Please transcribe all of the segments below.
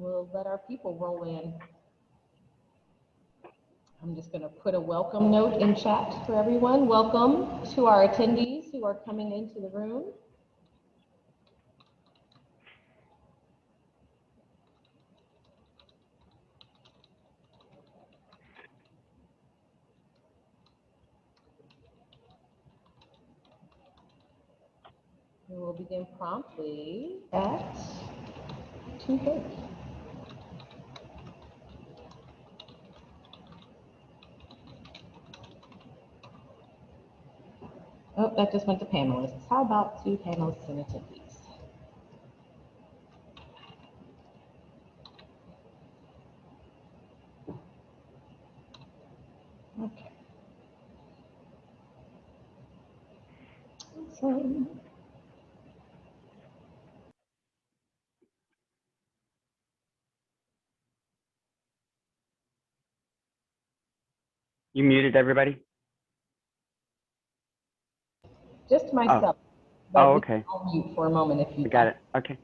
we'll let our people roll in. I'm just going to put a welcome note in chat for everyone. Welcome to our attendees who are coming into the room. We will begin promptly at 2:30. Oh, that just went to panelists. How about 2 panelists and attendees? Okay. Awesome. You muted everybody? Just myself. Oh, okay. I'll mute for a moment if you Got it. Okay.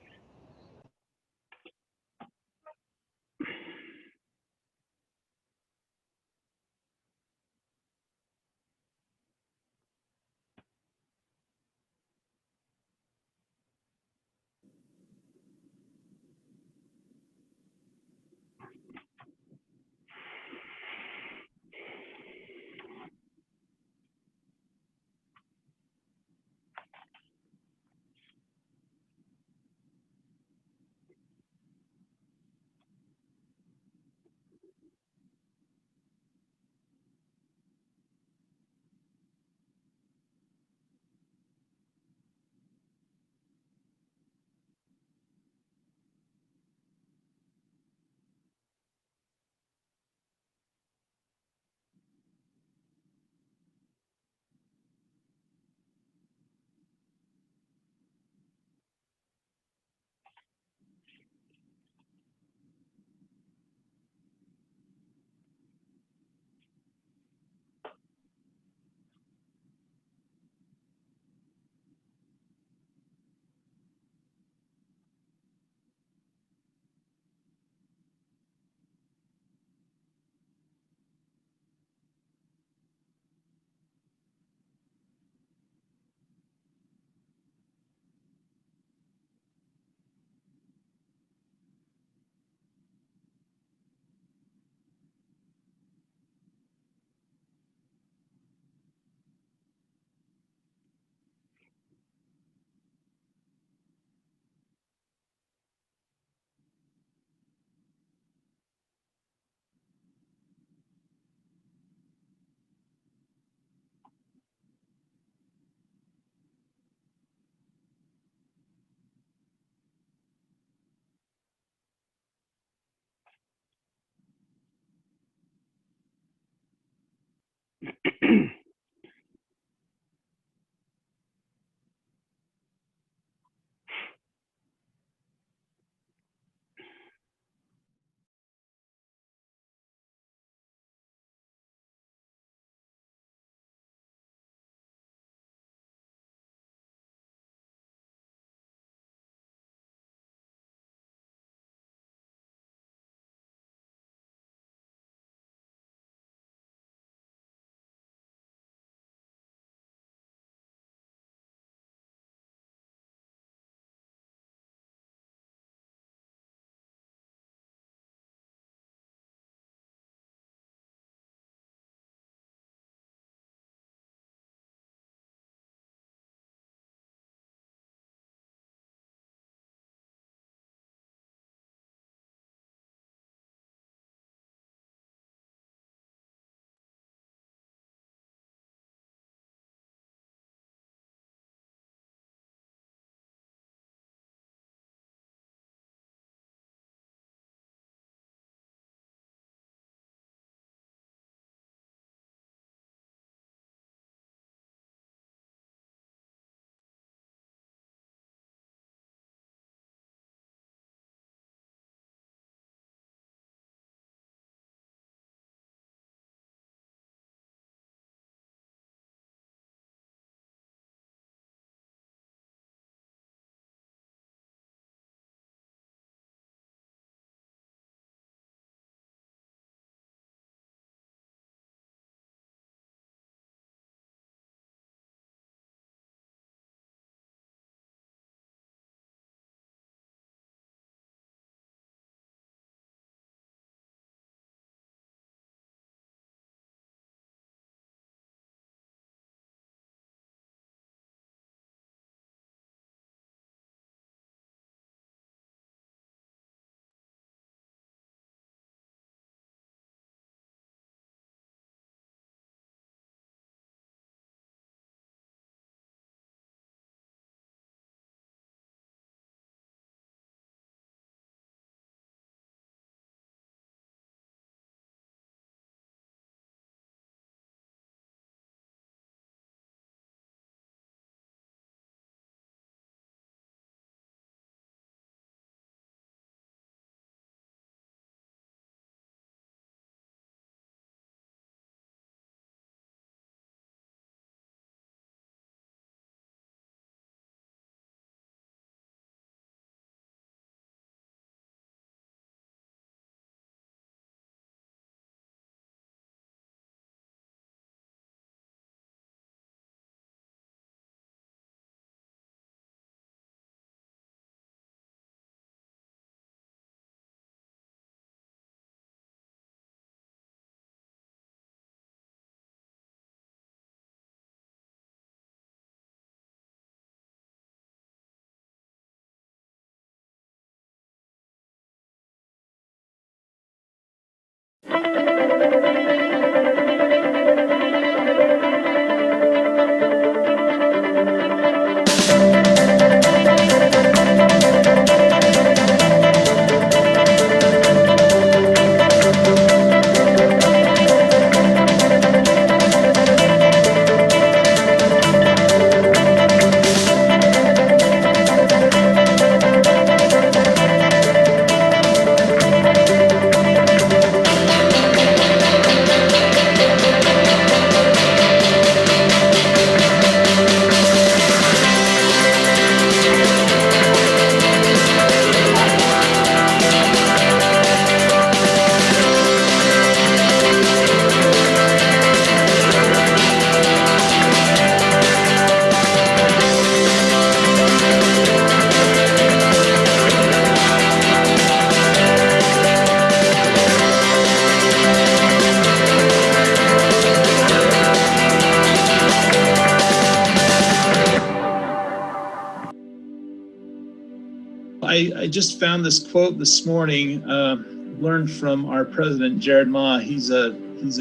I just found this quote this morning, learned from our president, Jared Ma. He's a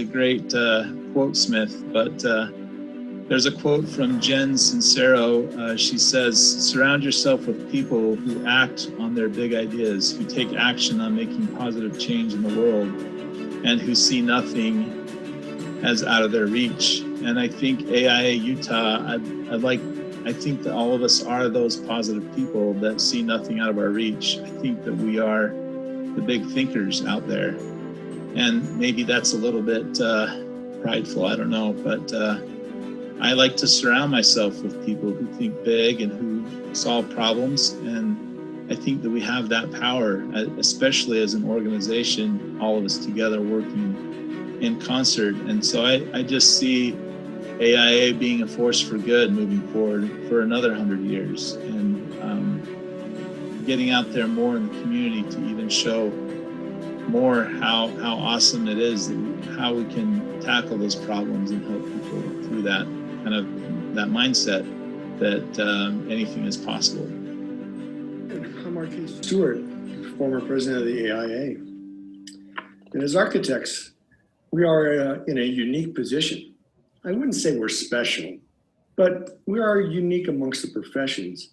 great quotesmith, but there's a quote from Jen Sincero. She says, surround yourself with people who act on their big ideas, who take action on making positive change in the world, and who see nothing as out of their reach. And I think AIA Utah, I think that all of us are those positive people that see nothing out of our reach. I think that we are the big thinkers out there. And maybe that's a little bit prideful, I don't know, but I like to surround myself with people who think big and who solve problems. And I think that we have that power, especially as an organization, all of us together working in concert. And so I just see AIA being a force for good moving forward for another 100 years, and getting out there more in the community to even show more how awesome it is, how we can tackle those problems and help people through that kind of that mindset that anything is possible. I'm R.K. Stewart, former president of the AIA. And as architects, we are in a unique position. I wouldn't say we're special, but we are unique amongst the professions,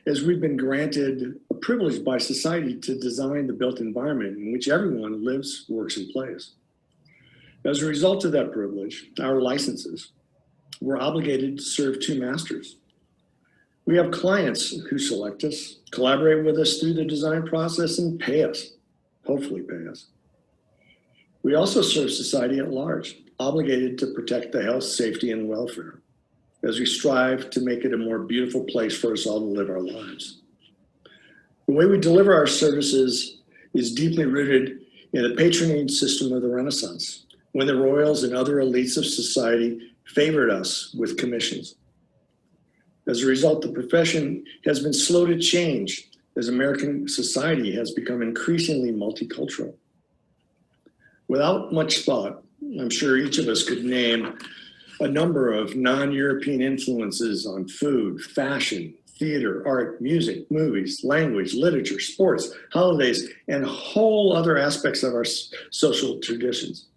as we've been granted a privilege by society to design the built environment in which everyone lives, works, and plays. As a result of that privilege, our licenses, we're obligated to serve two masters. We have clients who select us, collaborate with us through the design process, and pay us, hopefully pay us. We also serve society at large, obligated to protect the health, safety, and welfare as we strive to make it a more beautiful place for us all to live our lives. The way we deliver our services is deeply rooted in the patronage system of the Renaissance, when the royals and other elites of society favored us with commissions. As a result, the profession has been slow to change as American society has become increasingly multicultural. Without much thought, I'm sure each of us could name a number of non-European influences on food, fashion, theater, art, music, movies, language, literature, sports, holidays, and whole other aspects of our social traditions.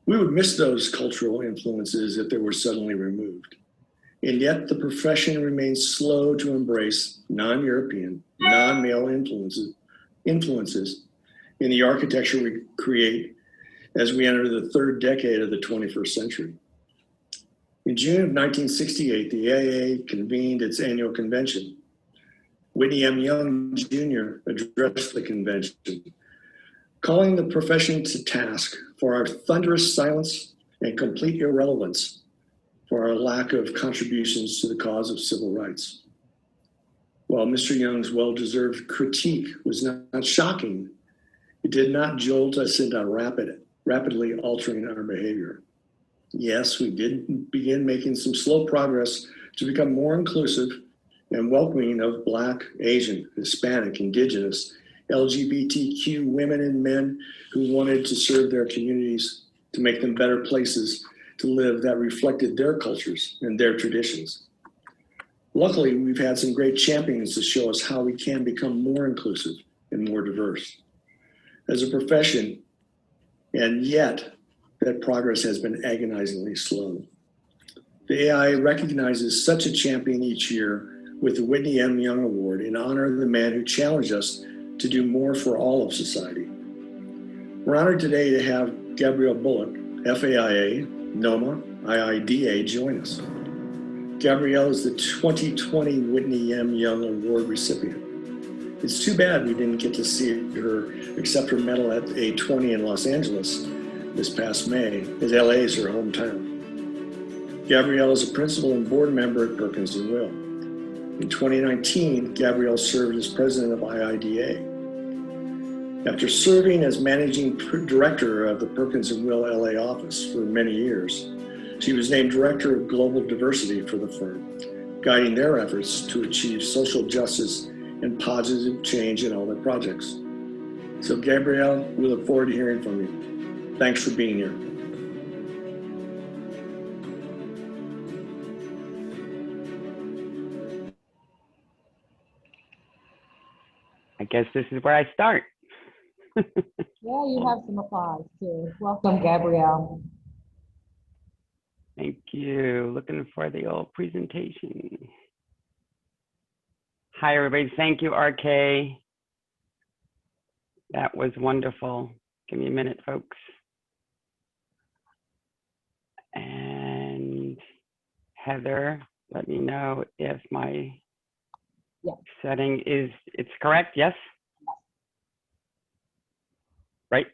We would miss those cultural influences if they were suddenly removed. And yet the profession remains slow to embrace non-European, non-male influences in the architecture we create as we enter the third decade of the 21st century. In June of 1968, the AIA convened its annual convention. Whitney Young Jr. addressed the convention, calling the profession to task for our thunderous silence and complete irrelevance for our lack of contributions to the cause of civil rights. While Mr. Young's well-deserved critique was not shocking, it did not jolt us into rapidly altering our behavior. Yes, we did begin making some slow progress to become more inclusive and welcoming of Black, Asian, Hispanic, Indigenous, LGBTQ women and men who wanted to serve their communities to make them better places to live that reflected their cultures and their traditions. Luckily, we've had some great champions to show us how we can become more inclusive and more diverse as a profession, and yet that progress has been agonizingly slow. The AIA recognizes such a champion each year with the Whitney Young Award in honor of the man who challenged us to do more for all of society. We're honored today to have Gabrielle Bullock, FAIA, NOMA, IIDA join us. Gabrielle is the 2020 Whitney M. Young Award recipient. It's too bad we didn't get to see her accept her medal at A20 in Los Angeles this past May, as LA is her hometown. Gabrielle is a principal and board member at Perkins & Will. In 2019, Gabrielle served as president of IIDA. After serving as managing director of the Perkins & Will LA office for many years, she was named director of global diversity for the firm, guiding their efforts to achieve social justice and positive change in all their projects. So Gabrielle, we look forward to hearing from you. Thanks for being here. guess this is where I start. Yeah, you have some applause too. Welcome, Gabrielle. Thank you. Looking for the old presentation. Hi, everybody. Thank you, RK. That was wonderful. Give me a minute, folks. And Heather, let me know if my setting it's correct. Yes? Right?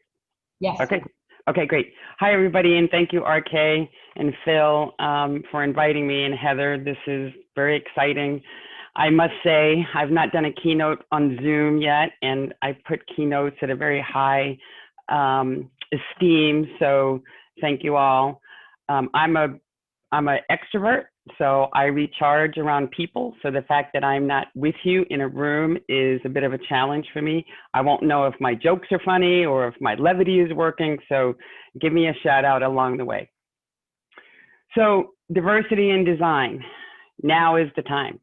Yes. Okay. Okay, great. Hi, everybody, and thank you, RK and Phil, for inviting me, and Heather. This is very exciting. I must say, I've not done a keynote on Zoom yet, and I put keynotes at a very high esteem, so thank you all. I'm an extrovert, so I recharge around people, so the fact that I'm not with you in a room is a bit of a challenge for me. I won't know if my jokes are funny or if my levity is working, so give me a shout out along the way. So, diversity in design, now is the time.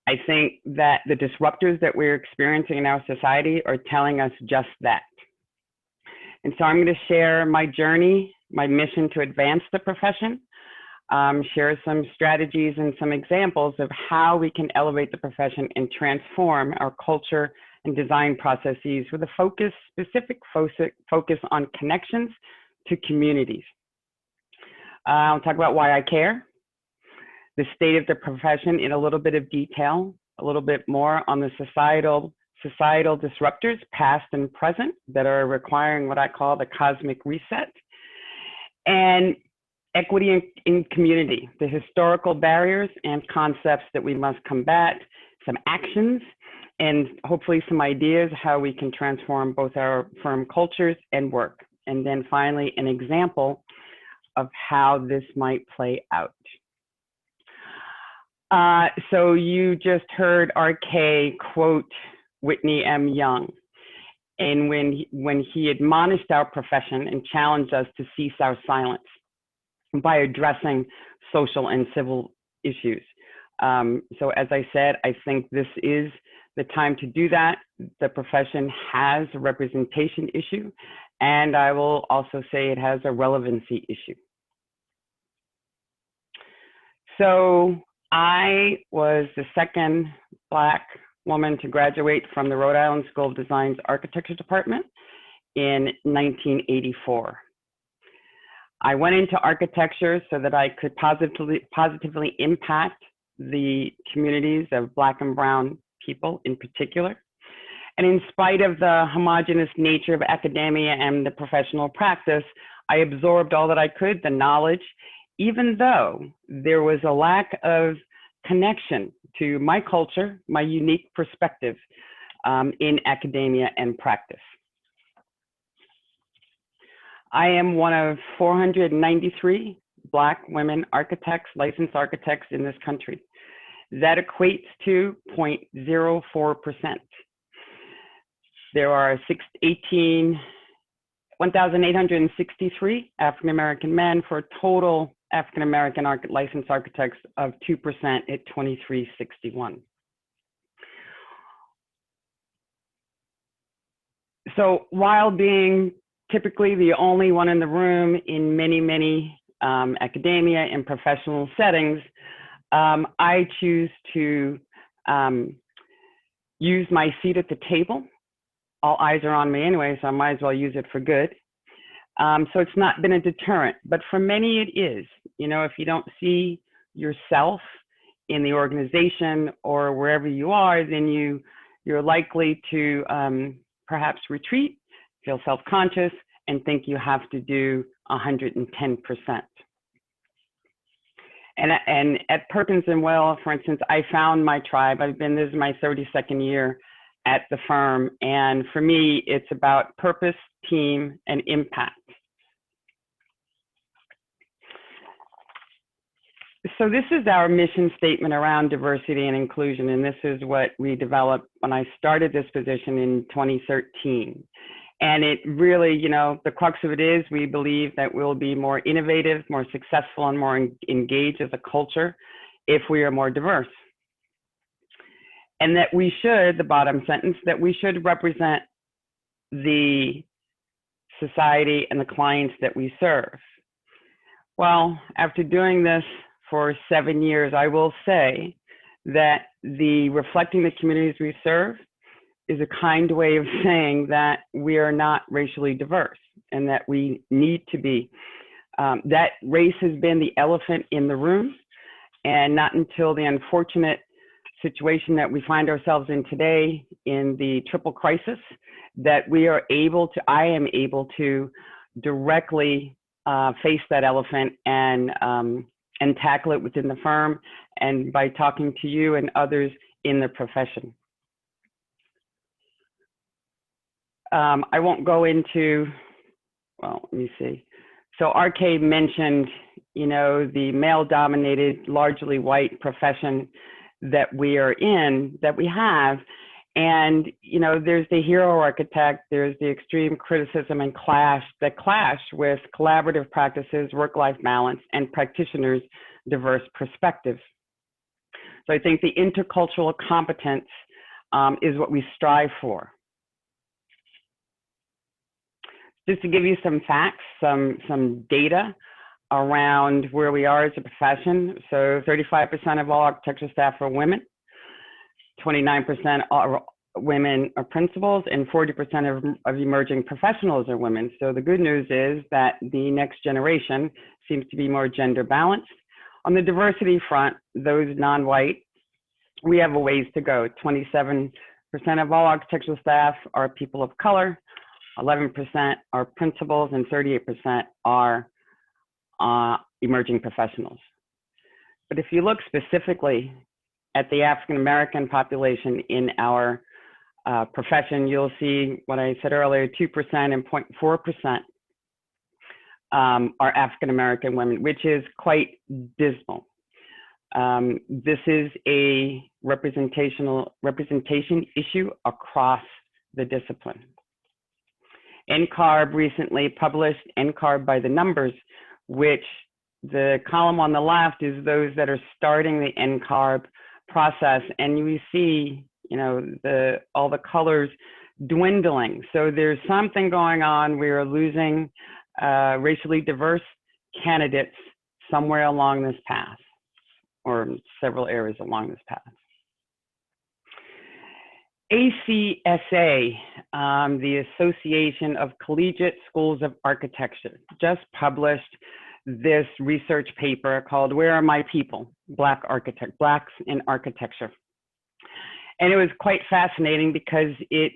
I think that the disruptors that we're experiencing in our society are telling us just that. And so I'm going to share my journey, my mission to advance the profession, share some strategies and some examples of how we can elevate the profession and transform our culture and design processes with a specific focus on connections to communities. I'll talk about why I care, the state of the profession in a little bit of detail, a little bit more on the societal disruptors, past and present, that are requiring what I call the cosmic reset, and equity in community, the historical barriers and concepts that we must combat, some actions, and hopefully some ideas how we can transform both our firm cultures and work. And then finally, an example of how this might play out. So you just heard RK quote Whitney M. Young, and when he admonished our profession and challenged us to cease our silence by addressing social and civil issues. So as I said, I think this is the time to do that. The profession has a representation issue, and I will also say it has a relevancy issue. So I was the second Black woman to graduate from the Rhode Island School of Design's Architecture Department in 1984. I went into architecture so that I could positively impact the communities of Black and Brown people in particular. And in spite of the homogeneous nature of academia and the professional practice, I absorbed all that I could, the knowledge, even though there was a lack of connection to my culture, my unique perspective in academia and practice. I am one of 493 Black women architects, licensed architects in this country. That equates to 0.04%. There are 1,863 African-American men for a total African-American licensed architects of 2% at 2,361. So while being typically the only one in the room in many academia and professional settings, I choose to use my seat at the table. All eyes are on me anyway, so I might as well use it for good. So it's not been a deterrent, but for many it is. You know, if you don't see yourself in the organization or wherever you are, then you're likely to perhaps retreat, feel self-conscious, and think you have to do 110%. And at Perkins and Will, for instance, I found my tribe. This is my 32nd year at the firm. And for me, it's about purpose, team, and impact. So this is our mission statement around diversity and inclusion. And this is what we developed when I started this position in 2013. And it really, you know, the crux of it is we believe that we'll be more innovative, more successful, and more engaged as a culture if we are more diverse. and that we should, the bottom sentence, that we should represent the society and the clients that we serve. Well, after doing this for 7 years, I will say that the reflecting the communities we serve is a kind way of saying that we are not racially diverse and that we need to be. That race has been the elephant in the room, and not until the unfortunate situation that we find ourselves in today in the triple crisis that we are able to, I am able to directly face that elephant and tackle it within the firm and by talking to you and others in the profession. I won't go into, well, let me see. So RK mentioned, you know, the male-dominated, largely white profession that we are in, that we have. And, you know, there's the hero architect, there's the extreme criticism and clash with collaborative practices, work-life balance, and practitioners' diverse perspectives. So I think the intercultural competence is what we strive for. Just to give you some facts, some data around where we are as a profession. So 35% of all architecture staff are women, 29% are women are principals, and 40% of emerging professionals are women. So the good news is that the next generation seems to be more gender balanced. On the diversity front, those non-white, we have a ways to go. 27% of all architectural staff are people of color, 11% are principals, and 38% are emerging professionals. But if you look specifically at the African American population in our profession, you'll see what I said earlier, 2% and 0.4% are African American women, which is quite dismal. This is a representation issue across the discipline. NCARB recently published NCARB by the numbers, which the column on the left is those that are starting the NCARB process, and you see, you know, all the colors dwindling. So there's something going on. We are losing racially diverse candidates somewhere along this path, or several areas along this path. ACSA, the Association of Collegiate Schools of Architecture, just published this research paper called "Where Are My People? Blacks in Architecture." And it was quite fascinating because it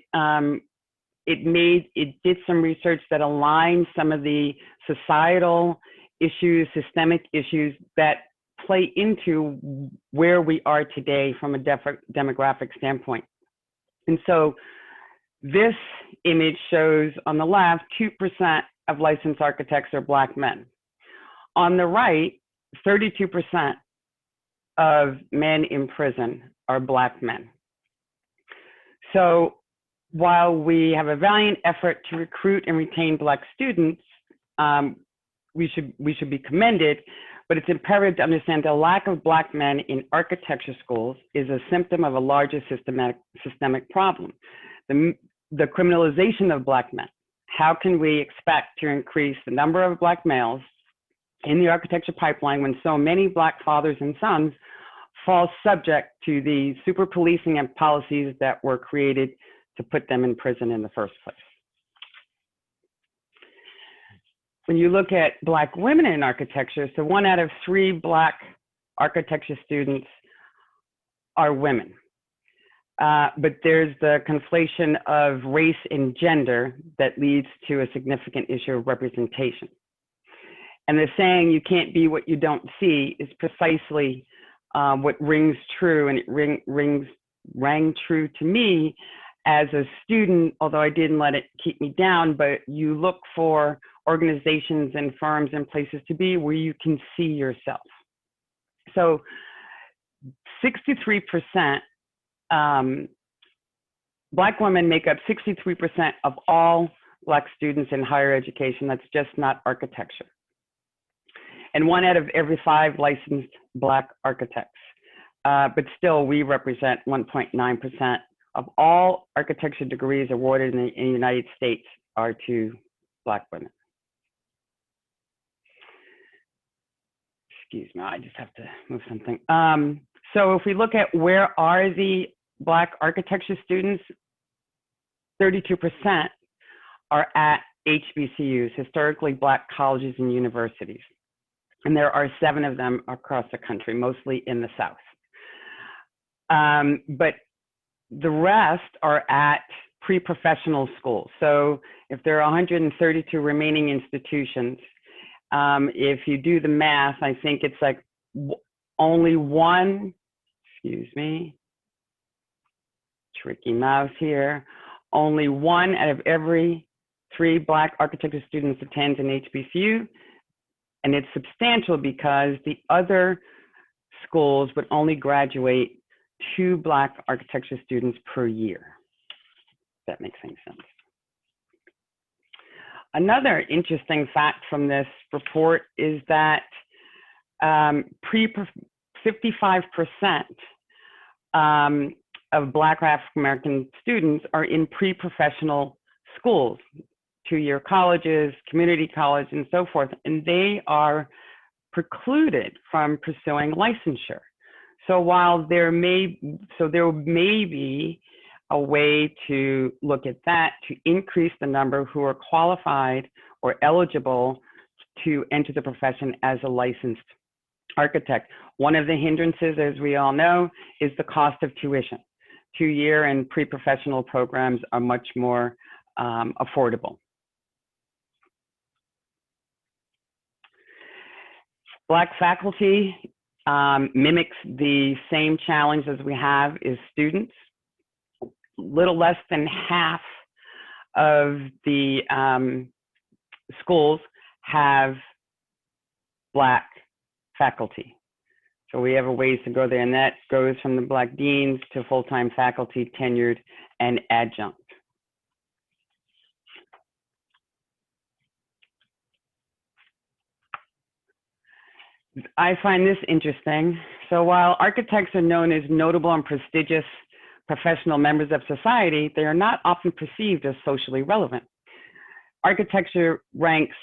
did some research that aligned some of the societal issues, systemic issues that play into where we are today from a demographic standpoint. And so this image shows on the left, 2% of licensed architects are Black men. On the right, 32% of men in prison are Black men. So while we have a valiant effort to recruit and retain Black students, we should be commended, but it's imperative to understand the lack of Black men in architecture schools is a symptom of a larger systemic problem. The criminalization of Black men. How can we expect to increase the number of Black males in the architecture pipeline when so many Black fathers and sons fall subject to the super policing and policies that were created to put them in prison in the first place? When you look at Black women in architecture, so 1 out of 3 Black architecture students are women. But there's the conflation of race and gender that leads to a significant issue of representation. And the saying, "you can't be what you don't see," is precisely what rings true, and it rang true to me as a student, although I didn't let it keep me down. But you look for organizations and firms and places to be where you can see yourself. So 63%, Black women make up 63% of all Black students in higher education. That's just not architecture. And 1 out of every 5 licensed Black architects but still we represent 1.9% of all architecture degrees awarded in the United States are to Black women. Excuse me, I just have to move something. So if we look at where are the Black architecture students, 32% are at HBCUs, historically Black colleges and universities. And there are 7 of them across the country, mostly in the South. But the rest are at pre-professional schools. So if there are 132 remaining institutions, if you do the math, I think it's like only one, excuse me, tricky mouse here, only 1 out of every 3 Black architecture students attends an HBCU. And it's substantial because the other schools would only graduate 2 Black architecture students per year. If that makes any sense. Another interesting fact from this report is that 55% of Black or African American students are in pre-professional schools, 2-year colleges, community college, and so forth, and they are precluded from pursuing licensure. So while there may be a way to look at that to increase the number who are qualified or eligible to enter the profession as a licensed architect. One of the hindrances, as we all know, is the cost of tuition. 2-year and pre-professional programs are much more affordable. Black faculty mimics the same challenge as we have is students. Little less than half of the schools have Black faculty. So we have a ways to go there, and that goes from the Black deans to full-time faculty, tenured, and adjunct. I find this interesting. So while architects are known as notable and prestigious professional members of society, they are not often perceived as socially relevant. Architecture ranks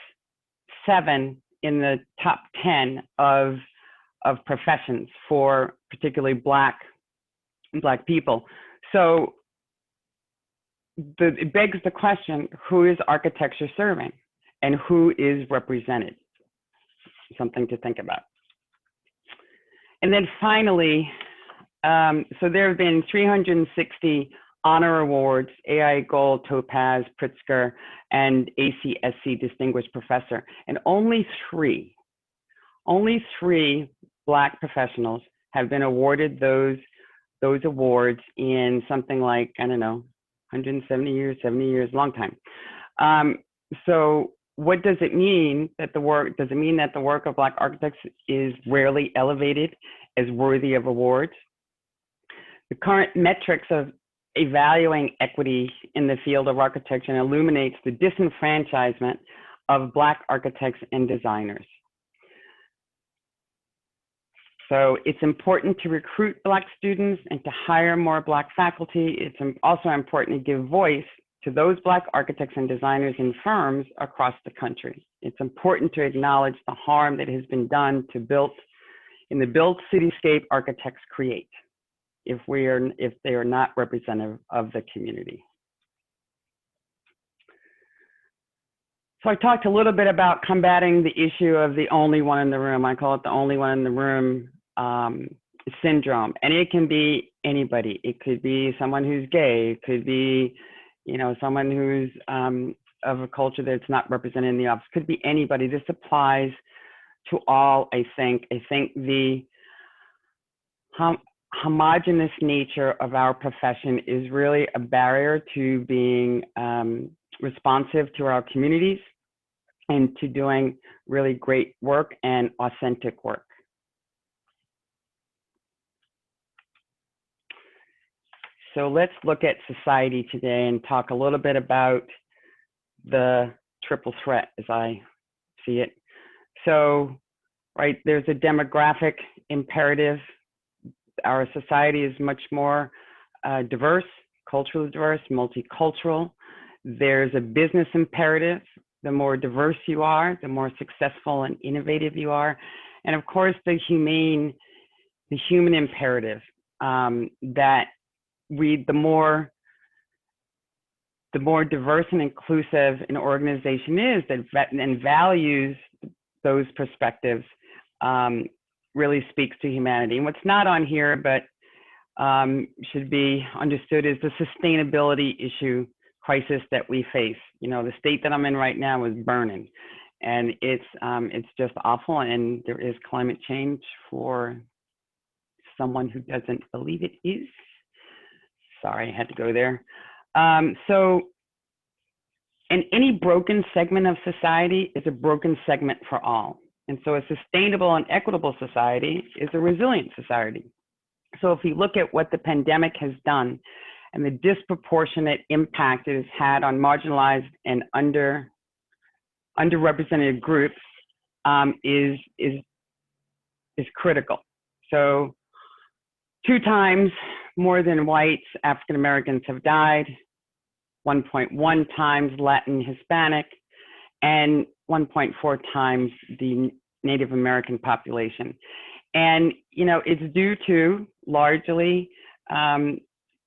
7 in the top 10 of professions for particularly Black people. So it begs the question, who is architecture serving and who is represented? Something to think about. And then finally, so there have been 360 honor awards, AIA Gold, Topaz, Pritzker, and ACSC Distinguished Professor, and only three Black professionals have been awarded those awards in something like, I don't know, 170 years, 70 years, long time. So what does it mean that the work of Black architects is rarely elevated as worthy of awards? The current metrics of evaluating equity in the field of architecture illuminates the disenfranchisement of Black architects and designers. So it's important to recruit Black students and to hire more Black faculty. It's also important to give voice to those Black architects and designers in firms across the country. It's important to acknowledge the harm that has been done to built cityscape architects create if they are not representative of the community. So I talked a little bit about combating the issue of the only one in the room. I call it the only one in the room syndrome. And it can be anybody. It could be someone who's gay. It could be, someone who's of a culture that's not represented in the office. It could be anybody. This applies to all, I think. I think the homogenous nature of our profession is really a barrier to being responsive to our communities and to doing really great work and authentic work. So let's look at society today and talk a little bit about the triple threat as I see it. So, right, there's a demographic imperative our society is much more diverse, culturally diverse, multicultural. There's a business imperative. The more diverse you are, the more successful and innovative you are. And of course, the human imperative, that the more diverse and inclusive an organization is and values those perspectives, really speaks to humanity. And what's not on here, but should be understood, is the sustainability crisis that we face. You know, the state that I'm in right now is burning, and it's just awful. And there is climate change for someone who doesn't believe it is. Sorry, I had to go there. And any broken segment of society is a broken segment for all. And so a sustainable and equitable society is a resilient society. So if we look at what the pandemic has done and the disproportionate impact it has had on marginalized and underrepresented groups, is critical. So 2 times more than whites, African Americans have died, 1.1 times Latin Hispanic, and 1.4 times the Native American population. And, you know, it's due to largely,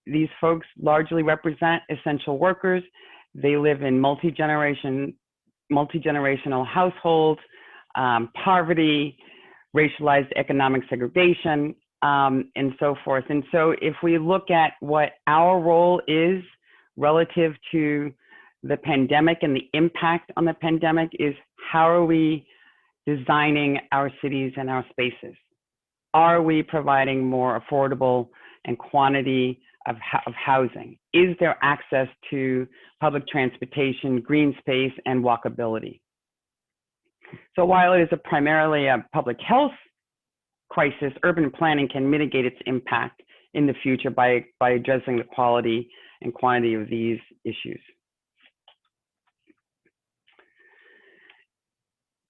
these folks largely represent essential workers. They live in multi-generational households, poverty, racialized economic segregation, and so forth. And so if we look at what our role is relative to the pandemic and the impact on the pandemic, is how are we designing our cities and our spaces? Are we providing more affordable and quantity of housing? Is there access to public transportation, green space, and walkability? So while it is primarily a public health crisis, urban planning can mitigate its impact in the future by addressing the quality and quantity of these issues.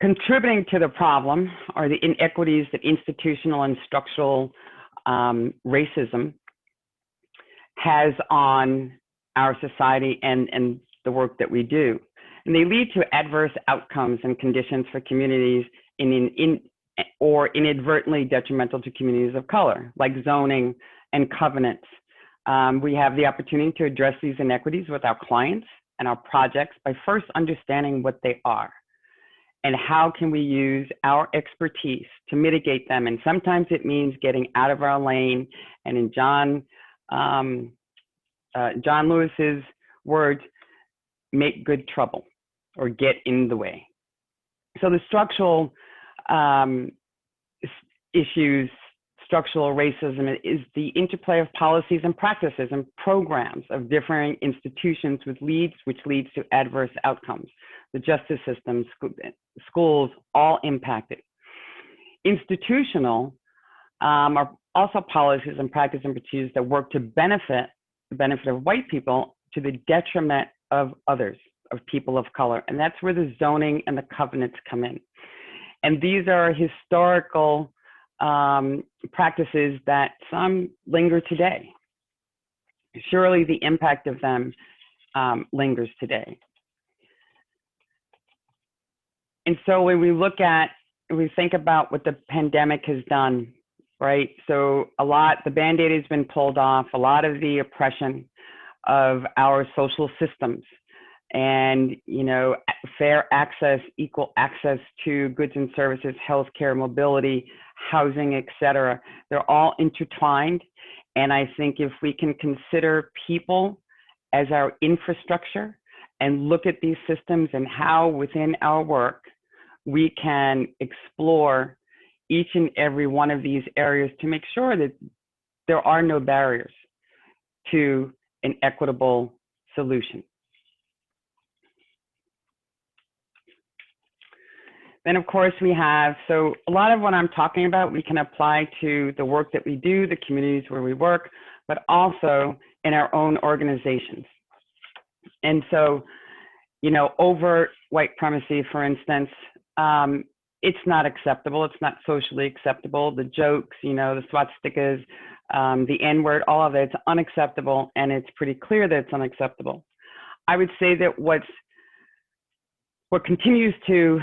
Contributing to the problem are the inequities that institutional and structural racism has on our society and the work that we do. And they lead to adverse outcomes and conditions for communities or inadvertently detrimental to communities of color, like zoning and covenants. We have the opportunity to address these inequities with our clients and our projects by first understanding what they are and how can we use our expertise to mitigate them. And sometimes it means getting out of our lane, and in John Lewis's words, make good trouble or get in the way. So the structural issues, structural racism, is the interplay of policies and practices and programs of differing institutions which leads to adverse outcomes. The justice system, schools, all impacted. Institutional are also policies and practices and procedures that work to benefit the benefit of white people to the detriment of others, of people of color. And that's where the zoning and the covenants come in. And these are historical practices that some linger today. Surely the impact of them lingers today. And so when we think about what the pandemic has done, right? So the Band-Aid has been pulled off, a lot of the oppression of our social systems and, you know, fair access, equal access to goods and services, healthcare, mobility, housing, et cetera. They're all intertwined. And I think if we can consider people as our infrastructure and look at these systems and how within our work, we can explore each and every one of these areas to make sure that there are no barriers to an equitable solution. Then of course we have, so a lot of what I'm talking about, we can apply to the work that we do, the communities where we work, but also in our own organizations. And so, you know, overt white supremacy, for instance, it's not acceptable. It's not socially acceptable. The jokes, you know, the swastikas, the N-word, all of it's unacceptable, and it's pretty clear that it's unacceptable. I would say that what continues to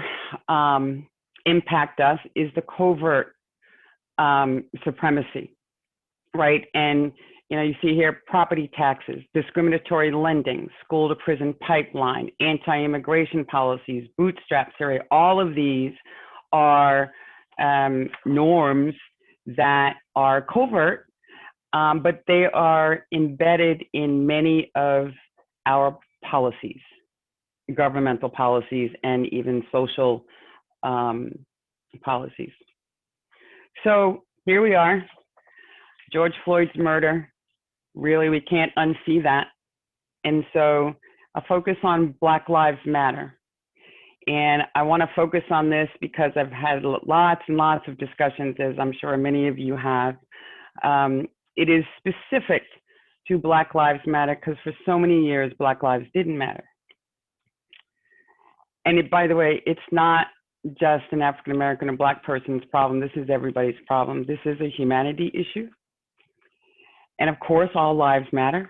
impact us is the covert supremacy, right? And you know, you see here property taxes, discriminatory lending, school to prison pipeline, anti-immigration policies, bootstrap theory. All of these are norms that are covert, but they are embedded in many of our policies, governmental policies, and even social policies. So here we are, George Floyd's murder. Really, we can't unsee that. And so a focus on Black Lives Matter. And I want to focus on this because I've had lots and lots of discussions, as I'm sure many of you have. It is specific to Black Lives Matter because for so many years, Black lives didn't matter. And it, by the way, it's not just an African-American or Black person's problem. This is everybody's problem. This is a humanity issue. And of course, all lives matter.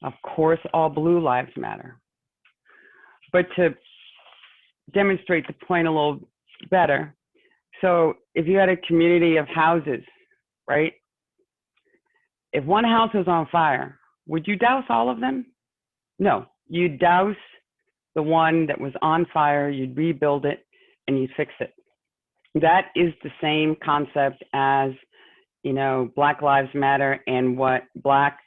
Of course, all blue lives matter. But to demonstrate the point a little better, so if you had a community of houses, right? If one house was on fire, would you douse all of them? No, you'd douse the one that was on fire, you'd rebuild it, and you'd fix it. That is the same concept as, you know, Black Lives Matter, and what Black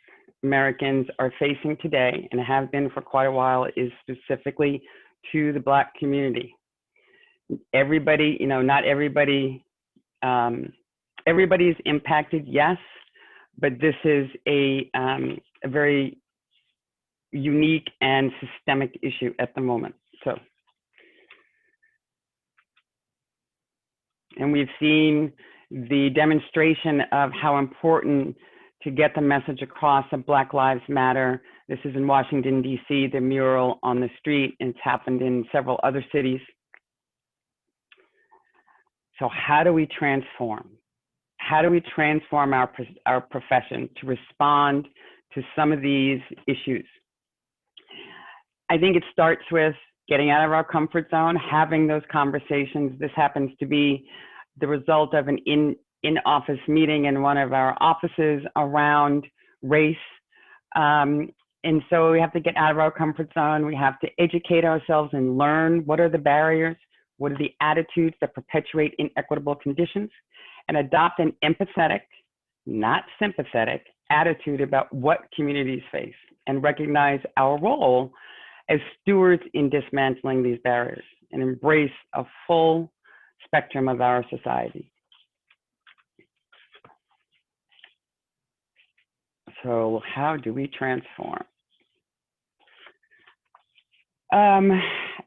Americans are facing today and have been for quite a while is specifically to the Black community. Everybody, you know, not everybody, everybody's impacted, yes, but this is a very unique and systemic issue at the moment. So, and we've seen the demonstration of how important to get the message across of Black Lives Matter. This is in Washington, D.C., the mural on the street, and it's happened in several other cities. So how do we transform? How do we transform our profession to respond to some of these issues? I think it starts with getting out of our comfort zone, having those conversations. This happens to be the result of an in-office meeting in one of our offices around race. And so we have to get out of our comfort zone. We have to educate ourselves and learn what are the barriers, what are the attitudes that perpetuate inequitable conditions, and adopt an empathetic, not sympathetic, attitude about what communities face, and recognize our role as stewards in dismantling these barriers and embrace a full spectrum of our society. So how do we transform?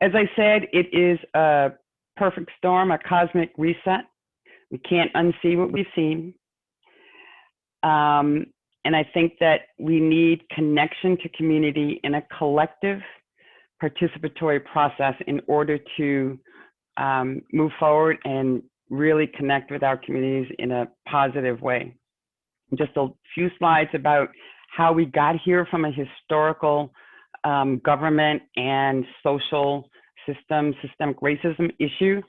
As I said, it is a perfect storm, a cosmic reset. We can't unsee what we've seen. And I think that we need connection to community in a collective participatory process in order to move forward and really connect with our communities in a positive way. Just a few slides about how we got here from a historical government and social systemic racism issue.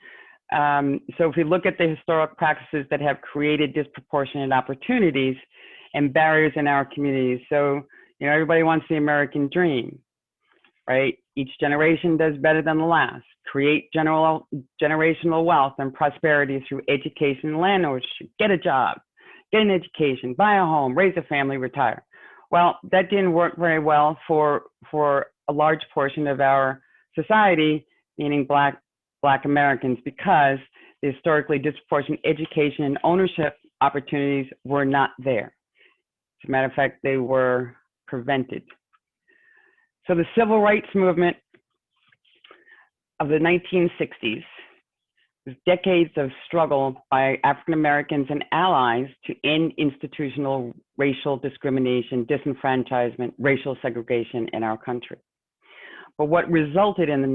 So if we look at the historic practices that have created disproportionate opportunities and barriers in our communities. So, you know, everybody wants the American dream, right? Each generation does better than the last. Create generational wealth and prosperity through education and land ownership. Get a job, get an education, buy a home, raise a family, retire. Well, that didn't work very well for a large portion of our society, meaning Black Americans, because the historically disproportionate education and ownership opportunities were not there. As a matter of fact, they were prevented. So the civil rights movement of the 1960s was decades of struggle by African Americans and allies to end institutional racial discrimination, disenfranchisement, racial segregation in our country. But what resulted was the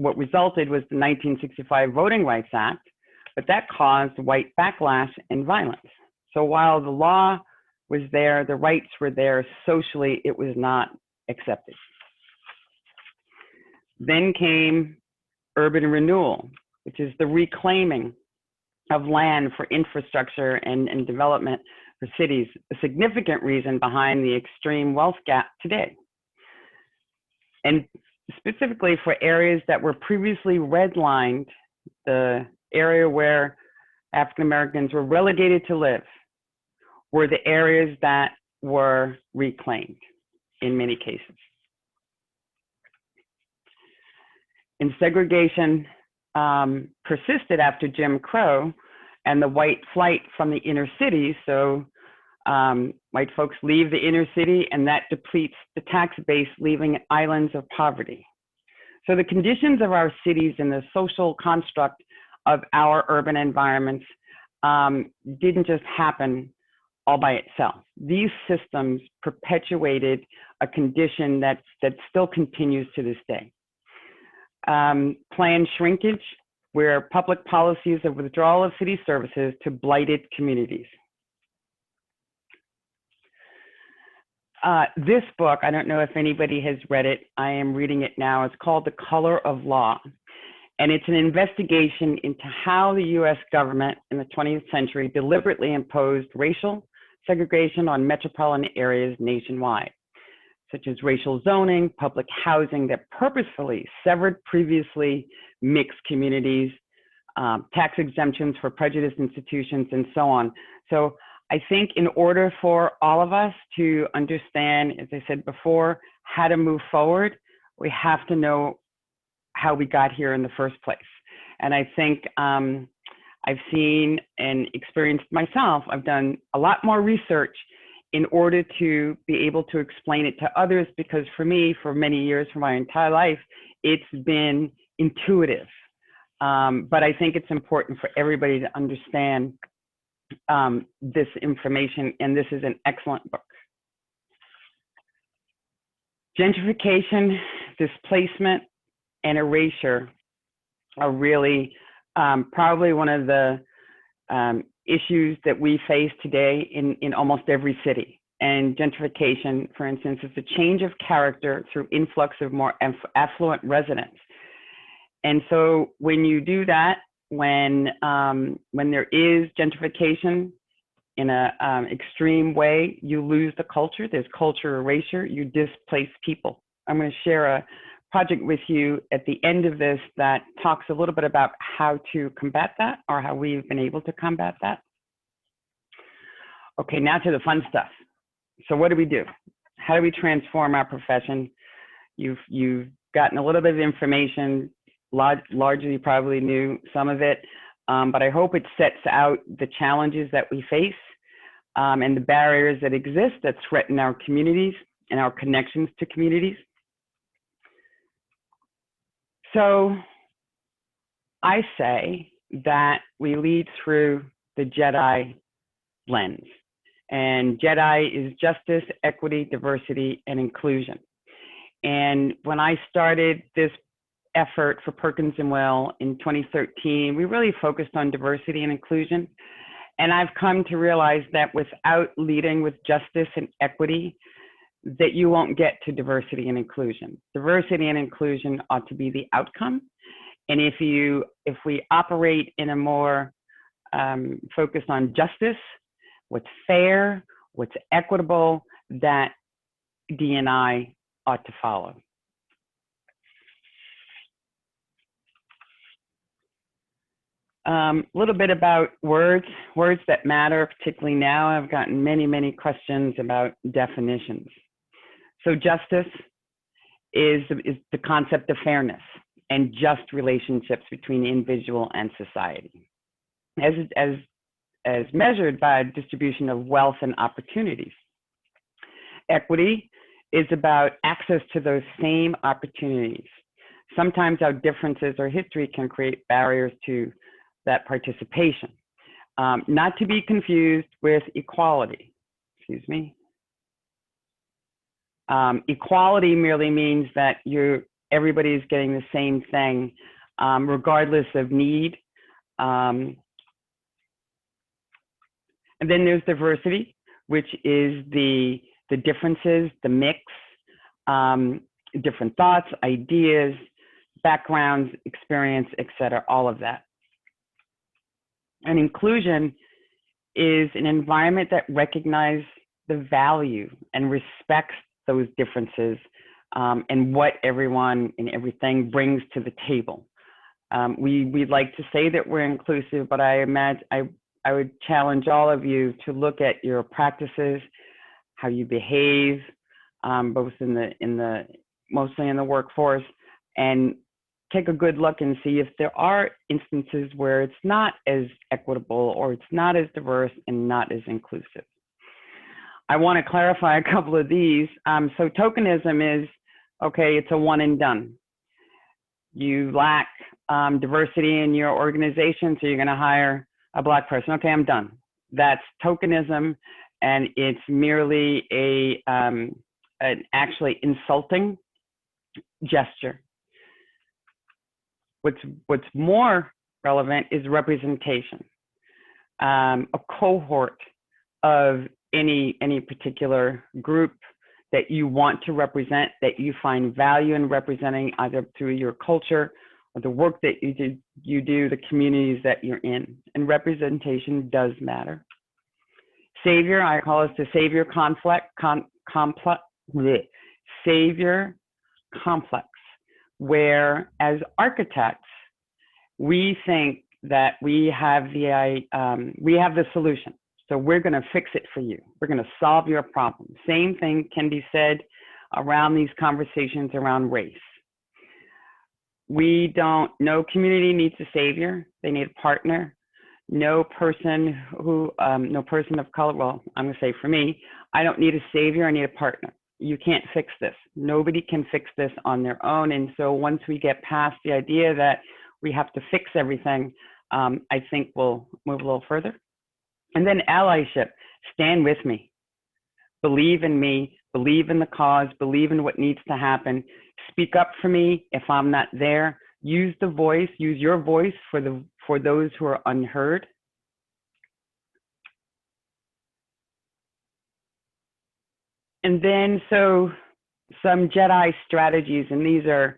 1965 Voting Rights Act, but that caused white backlash and violence. So while the law was there, the rights were there, socially it was not accepted. Then came urban renewal, which is the reclaiming of land for infrastructure and development for cities, a significant reason behind the extreme wealth gap today. And specifically for areas that were previously redlined, the area where African Americans were relegated to live were the areas that were reclaimed in many cases. And segregation persisted after Jim Crow and the white flight from the inner cities. So white folks leave the inner city and that depletes the tax base, leaving islands of poverty. So the conditions of our cities and the social construct of our urban environments didn't just happen all by itself. These systems perpetuated a condition that still continues to this day. Planned shrinkage, where public policies of withdrawal of city services to blighted communities. This book, I don't know if anybody has read it. I am reading it now. It's called The Color of Law. And it's an investigation into how the US government in the 20th century deliberately imposed racial segregation on metropolitan areas nationwide, such as racial zoning, public housing that purposefully severed previously mixed communities, tax exemptions for prejudiced institutions, and so on. So I think in order for all of us to understand, as I said before, how to move forward, we have to know how we got here in the first place. And I think I've seen and experienced myself, I've done a lot more research in order to be able to explain it to others, because for me, for many years, for my entire life, it's been intuitive. But I think it's important for everybody to understand this information, and this is an excellent book. Gentrification, displacement, and erasure are really probably one of the issues that we face today in almost every city. And gentrification, for instance, is a change of character through influx of more affluent residents. And so when you do that, when there is gentrification in an extreme way, you lose the culture. There's culture erasure. You displace people. I'm going to share a project with you at the end of this that talks a little bit about how to combat that, or how we've been able to combat that. Okay, now to the fun stuff. So what do we do? How do we transform our profession? You've gotten a little bit of information, largely you probably knew some of it, but I hope it sets out the challenges that we face and the barriers that exist that threaten our communities and our connections to communities. So I say that we lead through the JEDI lens. And JEDI is justice, equity, diversity, and inclusion. And when I started this effort for Perkins & Will in 2013, we really focused on diversity and inclusion. And I've come to realize that without leading with justice and equity, that you won't get to diversity and inclusion. Diversity and inclusion ought to be the outcome. And if we operate in a more focus on justice, what's fair, what's equitable, that D&I ought to follow. A little bit about words that matter, particularly now. I've gotten many, many questions about definitions. So justice is the concept of fairness and just relationships between the individual and society, as measured by distribution of wealth and opportunities. Equity is about access to those same opportunities. Sometimes our differences or history can create barriers to that participation. Not to be confused with equality. Excuse me. Equality merely means that everybody's getting the same thing, regardless of need. And then there's diversity, which is the differences, the mix, different thoughts, ideas, backgrounds, experience, etc., all of that. And inclusion is an environment that recognizes the value and respects those differences and what everyone and everything brings to the table. We'd like to say that we're inclusive, but I would challenge all of you to look at your practices, how you behave, both mostly in the workforce, and take a good look and see if there are instances where it's not as equitable or it's not as diverse and not as inclusive. I want to clarify a couple of these. So tokenism is, okay, it's a one and done. You lack diversity in your organization, so you're going to hire a Black person. Okay, I'm done. That's tokenism, and it's merely an actually insulting gesture. What's more relevant is representation, a cohort of any particular group that you want to represent, that you find value in representing, either through your culture or the work that you do, the communities that you're in. And representation does matter. Savior, I call it the savior savior complex, where as architects, we think that we have the solution. So we're going to fix it for you. We're going to solve your problem. Same thing can be said around these conversations around race. No community needs a savior. They need a partner. No person of color, well, I'm going to say for me, I don't need a savior, I need a partner. You can't fix this. Nobody can fix this on their own. And so once we get past the idea that we have to fix everything, I think we'll move a little further. And then allyship, stand with me, believe in me, believe in the cause, believe in what needs to happen, speak up for me if I'm not there, use your voice for those who are unheard. And then so some JEDI strategies, and these are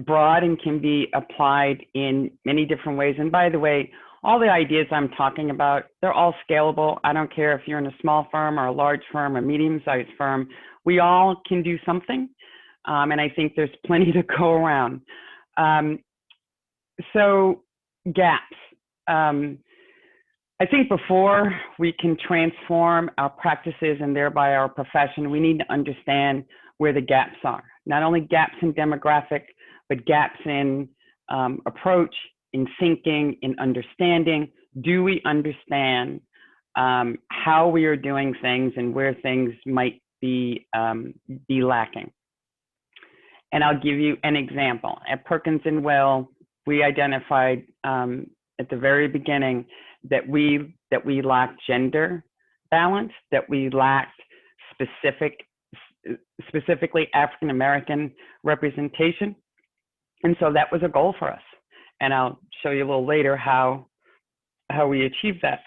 broad and can be applied in many different ways. And by the way, all the ideas I'm talking about, they're all scalable. I don't care if you're in a small firm or a large firm or medium-sized firm. We all can do something, and I think there's plenty to go around. So gaps. I think before we can transform our practices and thereby our profession, we need to understand where the gaps are. Not only gaps in demographic, but gaps in approach, in thinking, in understanding. Do we understand how we are doing things and where things might be lacking? And I'll give you an example. At Perkins and Will, we identified at the very beginning that we lacked gender balance, that we lacked specifically African American representation. And so that was a goal for us. And I'll show you a little later how we achieved that.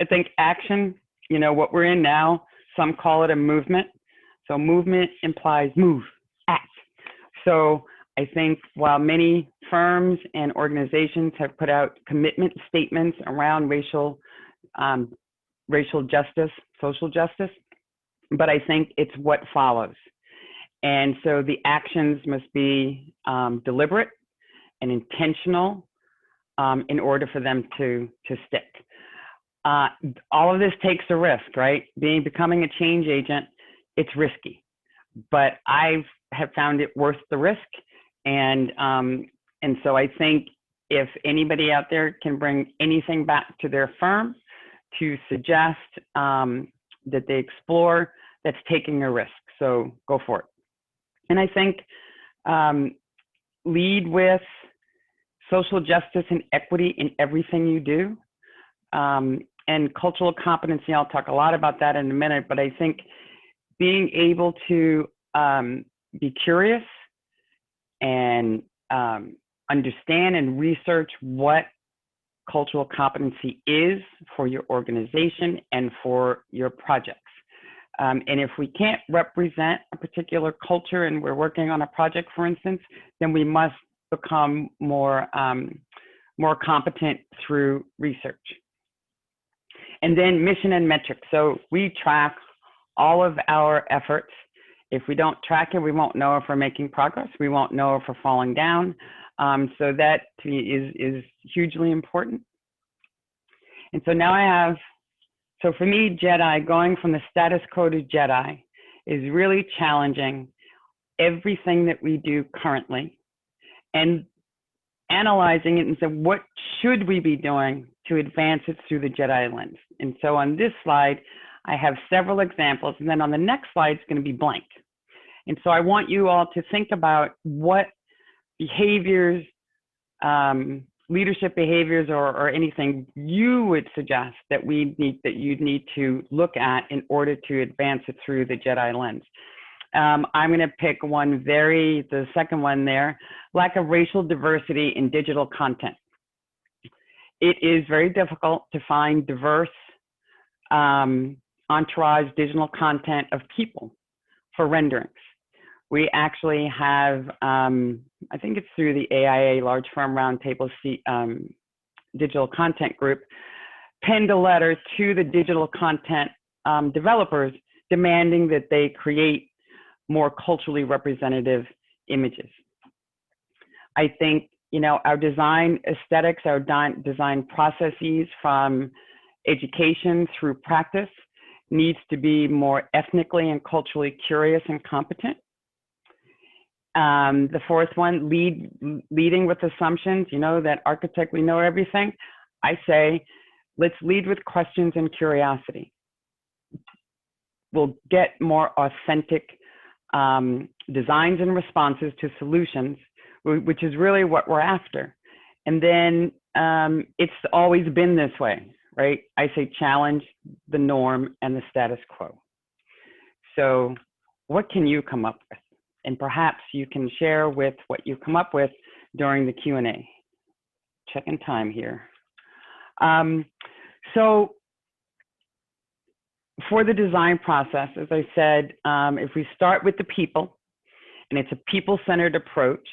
I think action, what we're in now, some call it a movement. So movement implies move, act. So I think while many firms and organizations have put out commitment statements around racial justice, social justice, but I think it's what follows. And so the actions must be deliberate and intentional in order for them to stick. All of this takes a risk, right? Becoming a change agent, it's risky, but I have found it worth the risk. And so I think if anybody out there can bring anything back to their firm to suggest that they explore, that's taking a risk. So go for it. And I think lead with social justice and equity in everything you do. And cultural competency, I'll talk a lot about that in a minute, but I think being able to be curious and understand and research what cultural competency is for your organization and for your projects. And if we can't represent a particular culture and we're working on a project, for instance, then we must become more competent through research. And then mission and metrics. So we track all of our efforts. If we don't track it, we won't know if we're making progress. We won't know if we're falling down. So that to me is hugely important. And so now I have, so for me, JEDI, going from the status quo to JEDI is really challenging everything that we do currently and analyzing it and saying, what should we be doing to advance it through the JEDI lens? And so on this slide, I have several examples, and then on the next slide, it's going to be blank. And so I want you all to think about what behaviors, leadership behaviors, or anything you would suggest that you'd need to look at in order to advance it through the JEDI lens. I'm going to pick the second one there, lack of racial diversity in digital content. It is very difficult to find diverse entourage digital content of people for renderings. We actually have, I think it's through the AIA Large Firm Roundtable Digital Content Group, penned a letter to the digital content developers demanding that they create more culturally representative images. I think, our design aesthetics, our design processes from education through practice needs to be more ethnically and culturally curious and competent. The fourth one, leading with assumptions, that architect, we know everything. I say, let's lead with questions and curiosity. We'll get more authentic designs and responses to solutions, which is really what we're after. And then it's always been this way, right? I say challenge the norm and the status quo. So what can you come up with? And perhaps you can share with what you come up with during the Q&A. Checking time here. So for the design process, as I said, if we start with the people, and it's a people-centered approach,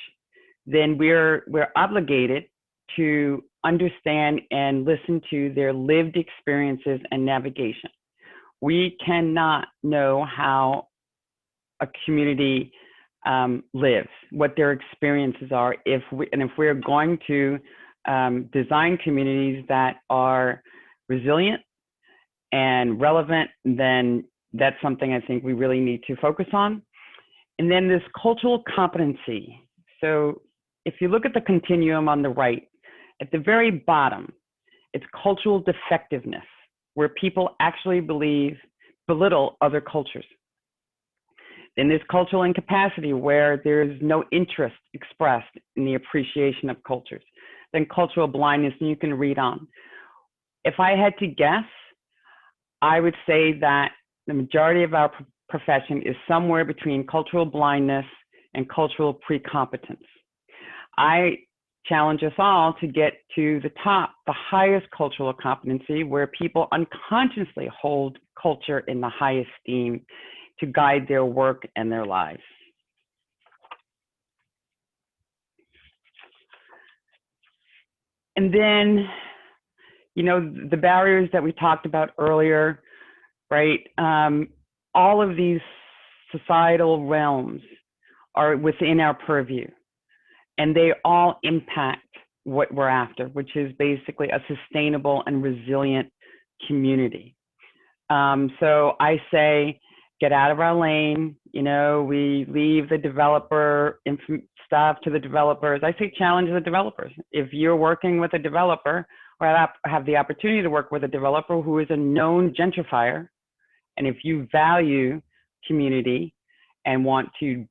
then we're obligated to understand and listen to their lived experiences and navigation. We cannot know how a community lives, what their experiences are, if we're going to design communities that are resilient and relevant, then that's something I think we really need to focus on. And then this cultural competency. So if you look at the continuum on the right, at the very bottom, it's cultural defectiveness, where people actually belittle other cultures. Then there's cultural incapacity, where there's no interest expressed in the appreciation of cultures. Then cultural blindness, and you can read on. If I had to guess, I would say that the majority of our profession is somewhere between cultural blindness and cultural precompetence. I challenge us all to get to the top, the highest cultural competency, where people unconsciously hold culture in the highest esteem to guide their work and their lives. And then, the barriers that we talked about earlier, right? All of these societal realms are within our purview, and they all impact what we're after, which is basically a sustainable and resilient community. So I say, get out of our lane. We leave the developer stuff to the developers. I say challenge the developers. If you're working with a developer, or have the opportunity to work with a developer who is a known gentrifier, and if you value community and want to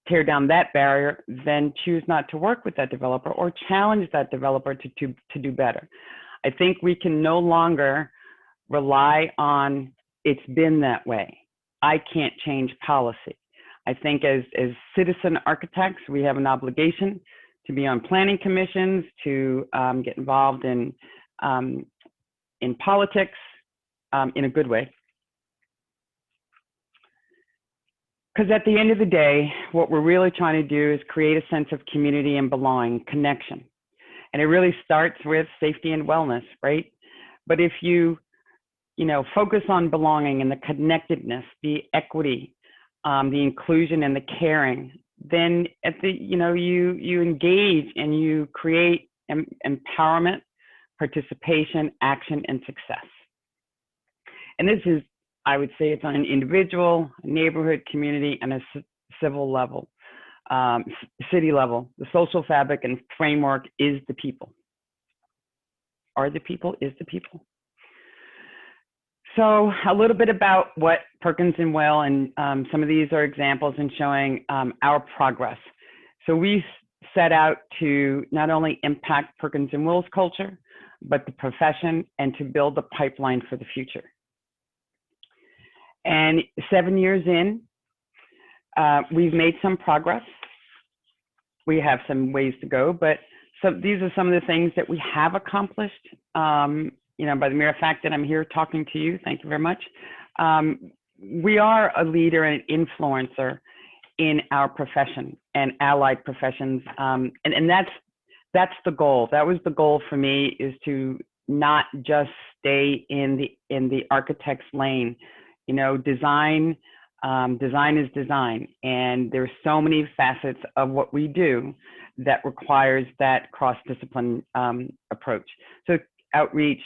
tear down that barrier, then choose not to work with that developer, or challenge that developer to do better. I think we can no longer rely on it's been that way. I can't change policy. I think as citizen architects, we have an obligation to be on planning commissions, to get involved in politics in a good way. Because at the end of the day, what we're really trying to do is create a sense of community and belonging, connection. And it really starts with safety and wellness, right? But if you focus on belonging and the connectedness, the equity, the inclusion and the caring, then you engage and you create empowerment, participation, action, and success. And this is, I would say, it's on an individual, neighborhood, community, and a civil level, city level. The social fabric and framework is the people. Are the people, is the people. So a little bit about what Perkins and Will, and some of these are examples in showing our progress. So we set out to not only impact Perkins and Will's culture, but the profession, and to build the pipeline for the future. And 7 years in, we've made some progress. We have some ways to go, but these are some of the things that we have accomplished. By the mere fact that I'm here talking to you, thank you very much. We are a leader and an influencer in our profession and allied professions, and that's the goal. That was the goal for me, is to not just stay in the architect's lane. Design is design, and there's so many facets of what we do that requires that cross-discipline approach. So outreach,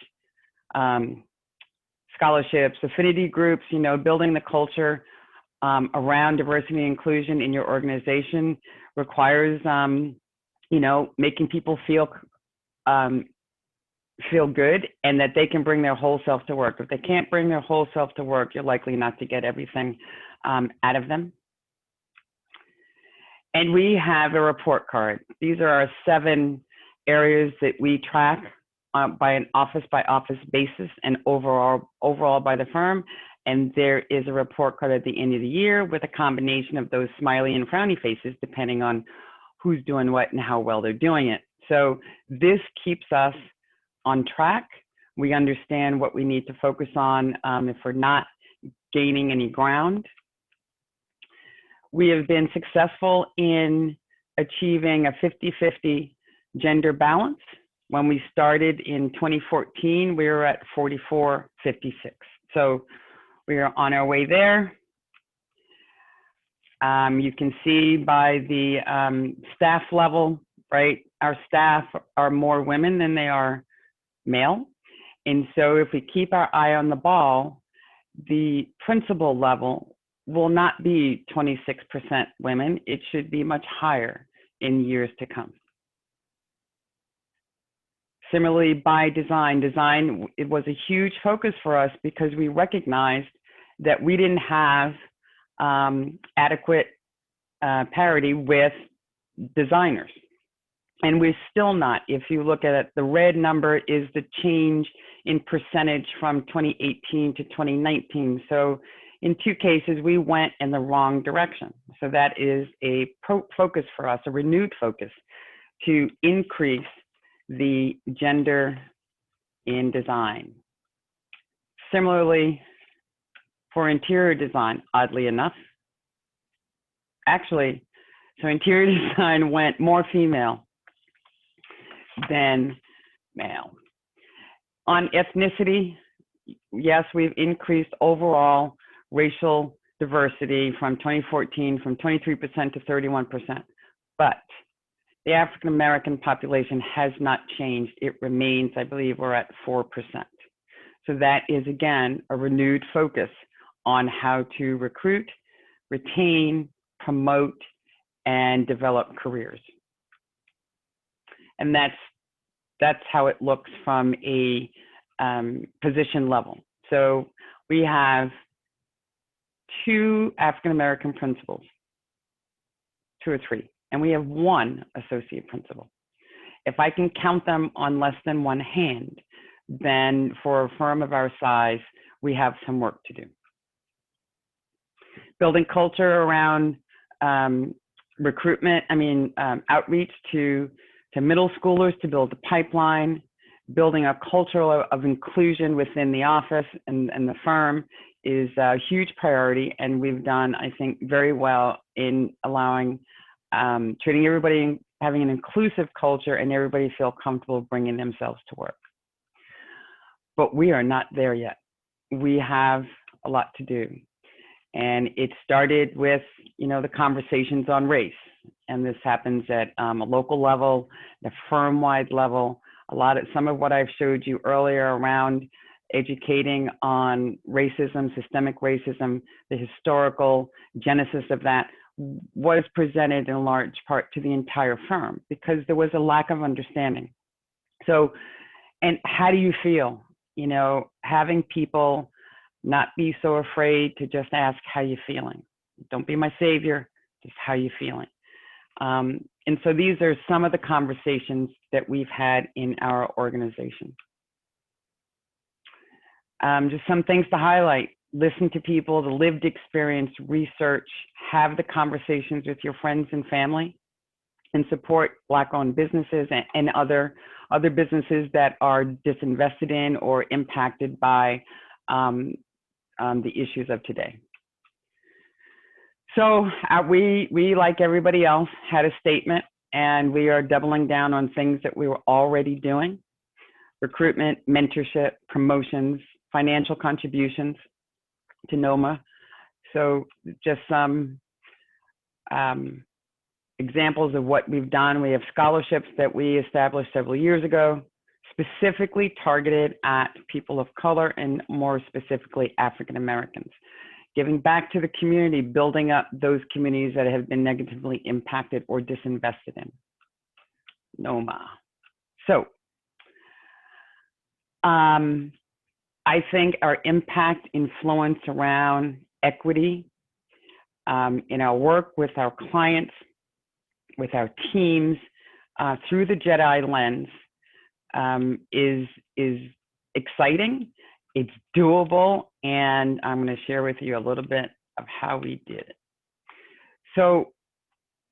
scholarships, affinity groups, building the culture around diversity and inclusion in your organization requires, making people feel good, and that they can bring their whole self to work. If they can't bring their whole self to work, you're likely not to get everything out of them. And we have a report card. These are our 7 areas that we track by an office basis, and overall by the firm. And there is a report card at the end of the year with a combination of those smiley and frowny faces, depending on who's doing what and how well they're doing it. So this keeps us on track. We understand what we need to focus on if we're not gaining any ground. We have been successful in achieving a 50-50 gender balance. When we started in 2014, we were at 44-56. So we are on our way there. You can see by the staff level, right? Our staff are more women than they are male. And so if we keep our eye on the ball, the principal level will not be 26% women. It should be much higher in years to come. Similarly, by design, it was a huge focus for us because we recognized that we didn't have adequate parity with designers. And we're still not. If you look at it, the red number is the change in percentage from 2018 to 2019. So in 2 cases, we went in the wrong direction. So that is a focus for us, a renewed focus to increase the gender in design. Similarly, for interior design, oddly enough, actually, so interior design went more female than male. On ethnicity, yes, we've increased overall racial diversity from 2014 from 23% to 31%, but the African American population has not changed. It remains, I believe, we're at 4%. So that is, again, a renewed focus on how to recruit, retain, promote, and develop careers. And that's how it looks from a position level. So we have 2 African American principals, 2 or 3, and we have 1 associate principal. If I can count them on less than 1 hand, then for a firm of our size, we have some work to do. Building culture around recruitment, outreach to middle schoolers to build a pipeline, building a culture of inclusion within the office and the firm is a huge priority. And we've done, I think, very well in allowing, treating everybody, having an inclusive culture and everybody feel comfortable bringing themselves to work. But we are not there yet. We have a lot to do. And it started with, the conversations on race. And this happens at a local level, the firm-wide level. Some of what I've showed you earlier around educating on racism, systemic racism, the historical genesis of that was presented in large part to the entire firm because there was a lack of understanding. So, and how do you feel? Having people not be so afraid to just ask how you feeling. Don't be my savior, just how you feeling. And so these are some of the conversations that we've had in our organization. Just some things to highlight. Listen to people, the lived experience, research, have the conversations with your friends and family, and support Black-owned businesses and other businesses that are disinvested in or impacted by the issues of today. So we, like everybody else, had a statement, and we are doubling down on things that we were already doing: recruitment, mentorship, promotions, financial contributions to NOMA. So just some examples of what we've done. We have scholarships that we established several years ago, specifically targeted at people of color and more specifically African Americans. Giving back to the community, building up those communities that have been negatively impacted or disinvested in. NOMA. So, I think our impact, influence around equity in our work with our clients, with our teams, through the JEDI lens is exciting. It's doable, and I'm going to share with you a little bit of how we did it. So,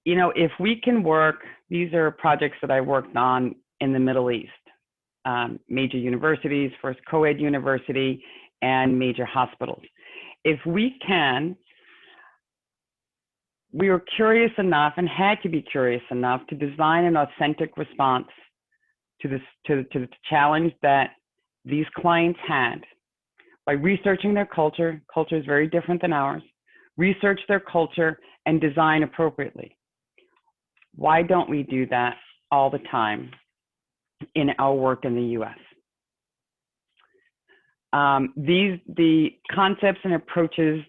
if we can work, these are projects that I worked on in the Middle East, major universities, first co-ed university, and major hospitals. If we can, we were curious enough and had to be curious enough to design an authentic response to the challenge that these clients had. By researching their culture is very different than ours, research their culture and design appropriately. Why don't we do that all the time in our work in the US? The concepts and approaches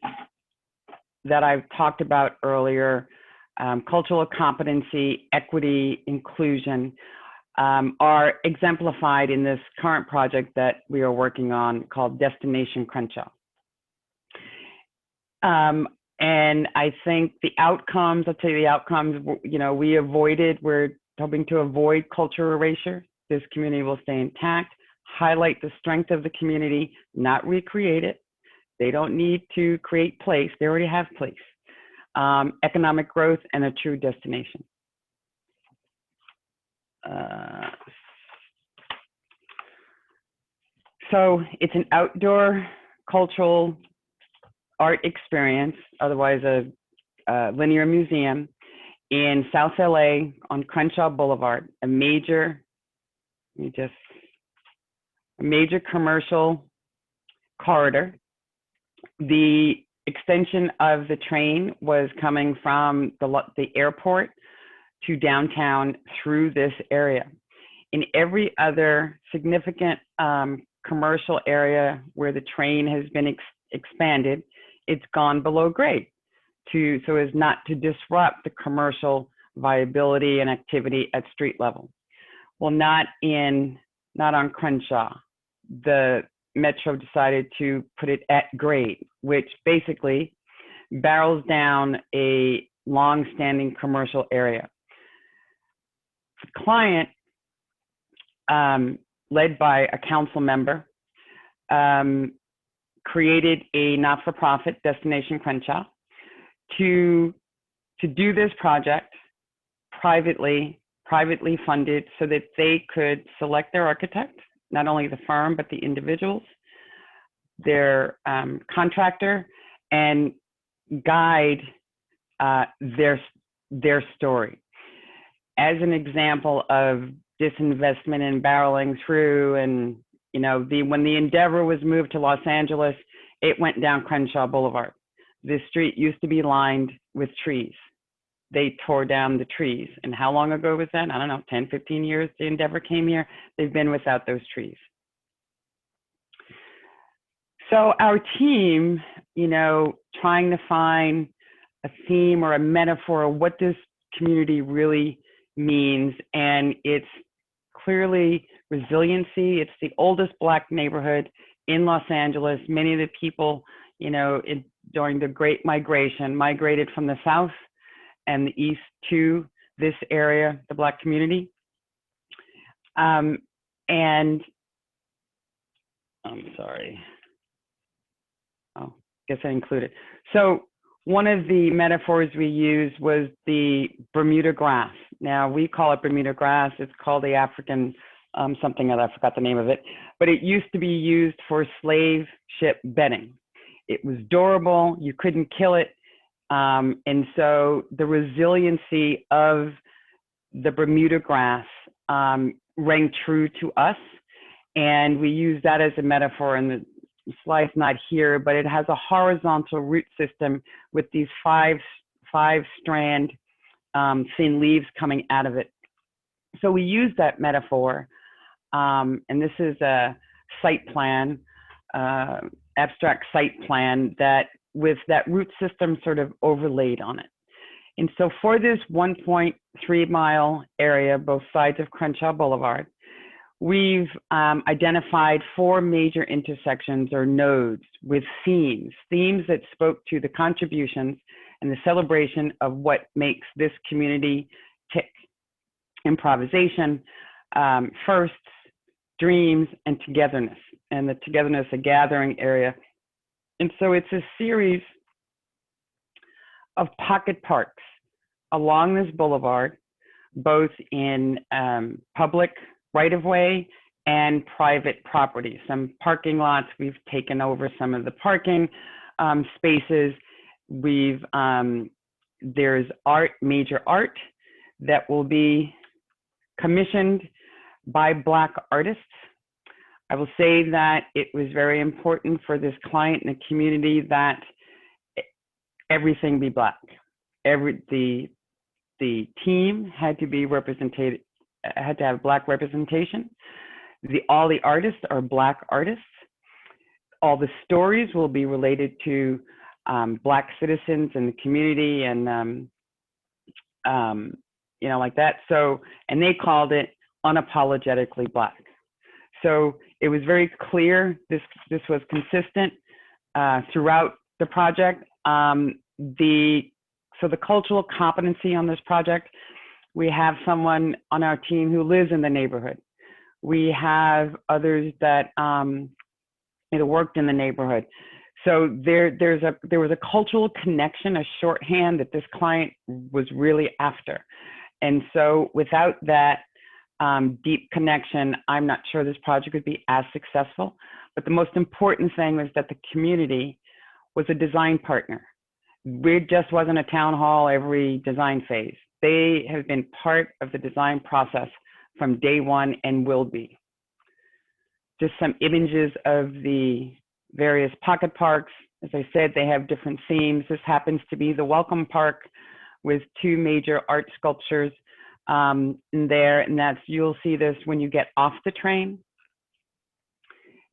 that I've talked about earlier, cultural competency, equity, inclusion, are exemplified in this current project that we are working on called Destination Crenshaw. And I think the outcomes, I'll tell you the outcomes, we're hoping to avoid cultural erasure. This community will stay intact, highlight the strength of the community, not recreate it. They don't need to create place, they already have place. Economic growth and a true destination. So it's an outdoor cultural art experience, otherwise a linear museum in South LA on Crenshaw Boulevard, a major commercial corridor. The extension of the train was coming from the airport to downtown through this area. In every other significant commercial area where the train has been expanded, it's gone below grade so as not to disrupt the commercial viability and activity at street level. Well, not on Crenshaw. The Metro decided to put it at grade, which basically barrels down a long-standing commercial area. The client, led by a council member, created a not-for-profit, Destination Crenshaw, to to do this project privately funded so that they could select their architect, not only the firm, but the individuals, their contractor, and guide their story. As an example of disinvestment and barreling through, and when the Endeavor was moved to Los Angeles, it went down Crenshaw Boulevard. This street used to be lined with trees. They tore down the trees. And how long ago was that? I don't know, 10, 15 years the Endeavor came here. They've been without those trees. So our team, trying to find a theme or a metaphor of what this community really means. And it's clearly resiliency. It's the oldest Black neighborhood in Los Angeles. Many of the people, during the Great Migration, migrated from the South and the East to this area, the Black community. And I'm sorry. Oh, guess I included. So one of the metaphors we used was the Bermuda grass. Now we call it Bermuda grass. It's called the African something other, I forgot the name of it, but it used to be used for slave ship bedding. It was durable, you couldn't kill it. And so the resiliency of the Bermuda grass rang true to us. And we use that as a metaphor, and the slide's not here, but it has a horizontal root system with these five strand thin leaves coming out of it. So we use that metaphor, and this is a site plan, abstract site plan that with that root system sort of overlaid on it. And so for this 1.3 mile area, both sides of Crenshaw Boulevard, we've identified 4 major intersections or nodes with themes that spoke to the contributions and the celebration of what makes this community tick. Improvisation, firsts, dreams, and togetherness. And the togetherness, a gathering area. And so it's a series of pocket parks along this boulevard, both in public right-of-way and private property. Some parking lots, we've taken over some of the parking spaces. There's major art that will be commissioned by Black artists. I will say that it was very important for this client and the community that everything be Black. The team had to be represented, had to have Black representation. All the artists are Black artists. All the stories will be related to Black citizens in the community, and like that. So, and they called it Unapologetically Black. So it was very clear this was consistent throughout the project. So the cultural competency on this project, we have someone on our team who lives in the neighborhood. We have others that worked in the neighborhood. So there was a cultural connection, a shorthand that this client was really after. And so without that deep connection, I'm not sure this project would be as successful. But the most important thing was that the community was a design partner. It just wasn't a town hall every design phase. They have been part of the design process from day one and will be. Just some images of the various pocket parks. As I said, they have different themes. This happens to be the Welcome Park with 2 major art sculptures in there, and you'll see this when you get off the train.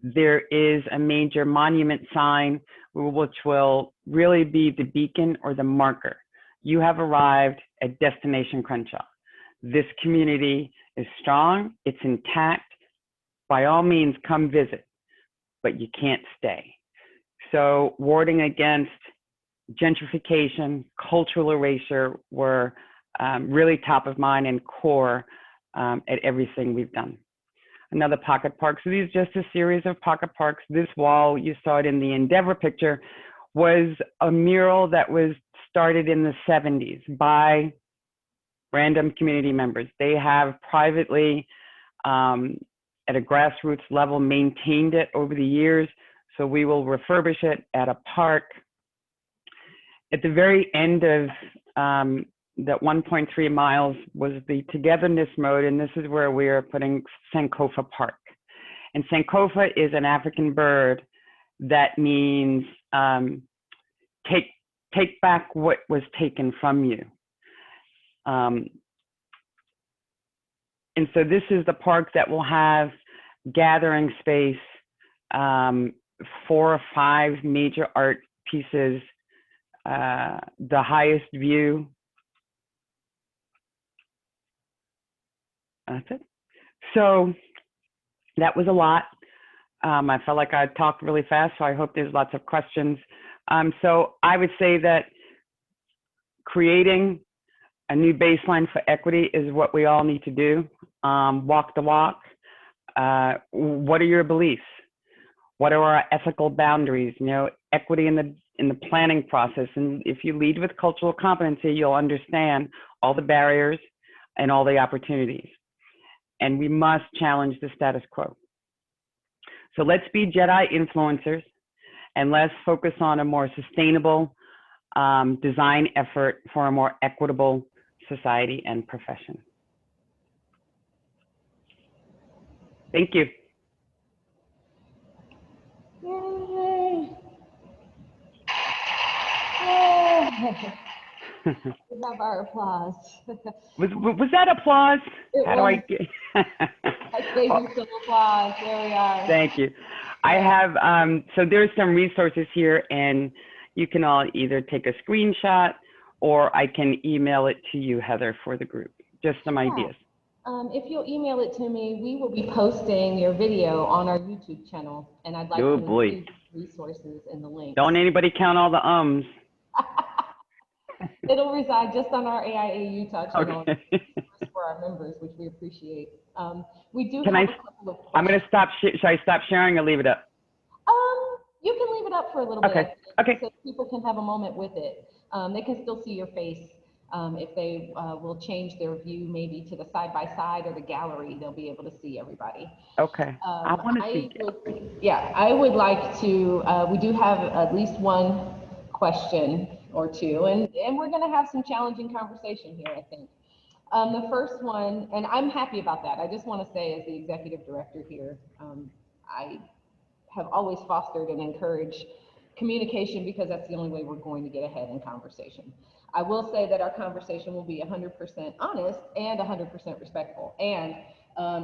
There is a major monument sign, which will really be the beacon or the marker. You have arrived at Destination Crenshaw. This community is strong, it's intact. By all means, come visit, but you can't stay. So warding against gentrification, cultural erasure were really top of mind and core at everything we've done. Another pocket park. So these are just a series of pocket parks. This wall, you saw it in the Endeavor picture, was a mural that was started in the 70s by random community members. They have privately, at a grassroots level, maintained it over the years. So we will refurbish it at a park. At the very end of that 1.3 miles was the togetherness mode, and this is where we are putting Sankofa Park. And Sankofa is an African bird that means take back what was taken from you. And so this is the park that will have gathering space, 4 or 5 major art pieces, the highest view. That's it. So that was a lot. I felt like I talked really fast, so I hope there's lots of questions. So I would say that creating a new baseline for equity is what we all need to do. Walk the walk. What are your beliefs? What are our ethical boundaries? You know, equity in the planning process. And if you lead with cultural competency, you'll understand all the barriers and all the opportunities. And we must challenge the status quo. So let's be JEDI influencers, and let's focus on a more sustainable design effort for a more equitable society and profession. Thank you. Yay. Yay. We have our applause. Was that applause? How do I get? I gave you some applause. There we are. Thank you. I have, so there's some resources here, and you can all either take a screenshot or I can email it to you, Heather, for the group. Just some ideas. If you'll email it to me, we will be posting your video on our YouTube channel, and I'd like to include resources in the link. Don't anybody count all the ums. It'll reside just on our AIA Utah channel. Okay. For our members, which we appreciate. We do have a couple of questions. I'm going to stop. Should I stop sharing or leave it up? You can leave it up for a little bit. Okay. So people can have a moment with it. They can still see your face. If they will change their view maybe to the side-by-side or the gallery, they'll be able to see everybody. Okay. I want to see. I would like to, we do have at least one question or two, and we're going to have some challenging conversation here, I think. The first one, and I'm happy about that. I just want to say, as the executive director here, I have always fostered and encouraged communication because that's the only way we're going to get ahead in conversation. I will say that our conversation will be 100% honest and 100% respectful. And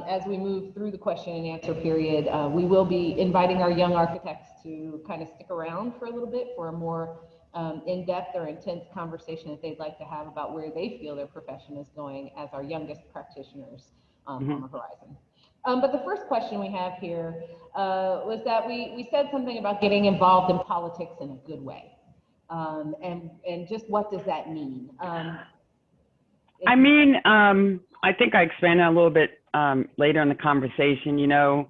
as we move through the question and answer period, we will be inviting our young architects to kind of stick around for a little bit for a more in-depth or intense conversation that they'd like to have about where they feel their profession is going as our youngest practitioners on the horizon. But the first question we have here was that we said something about getting involved in politics in a good way. And just what does that mean? I mean, I think I expanded a little bit later in the conversation, you know,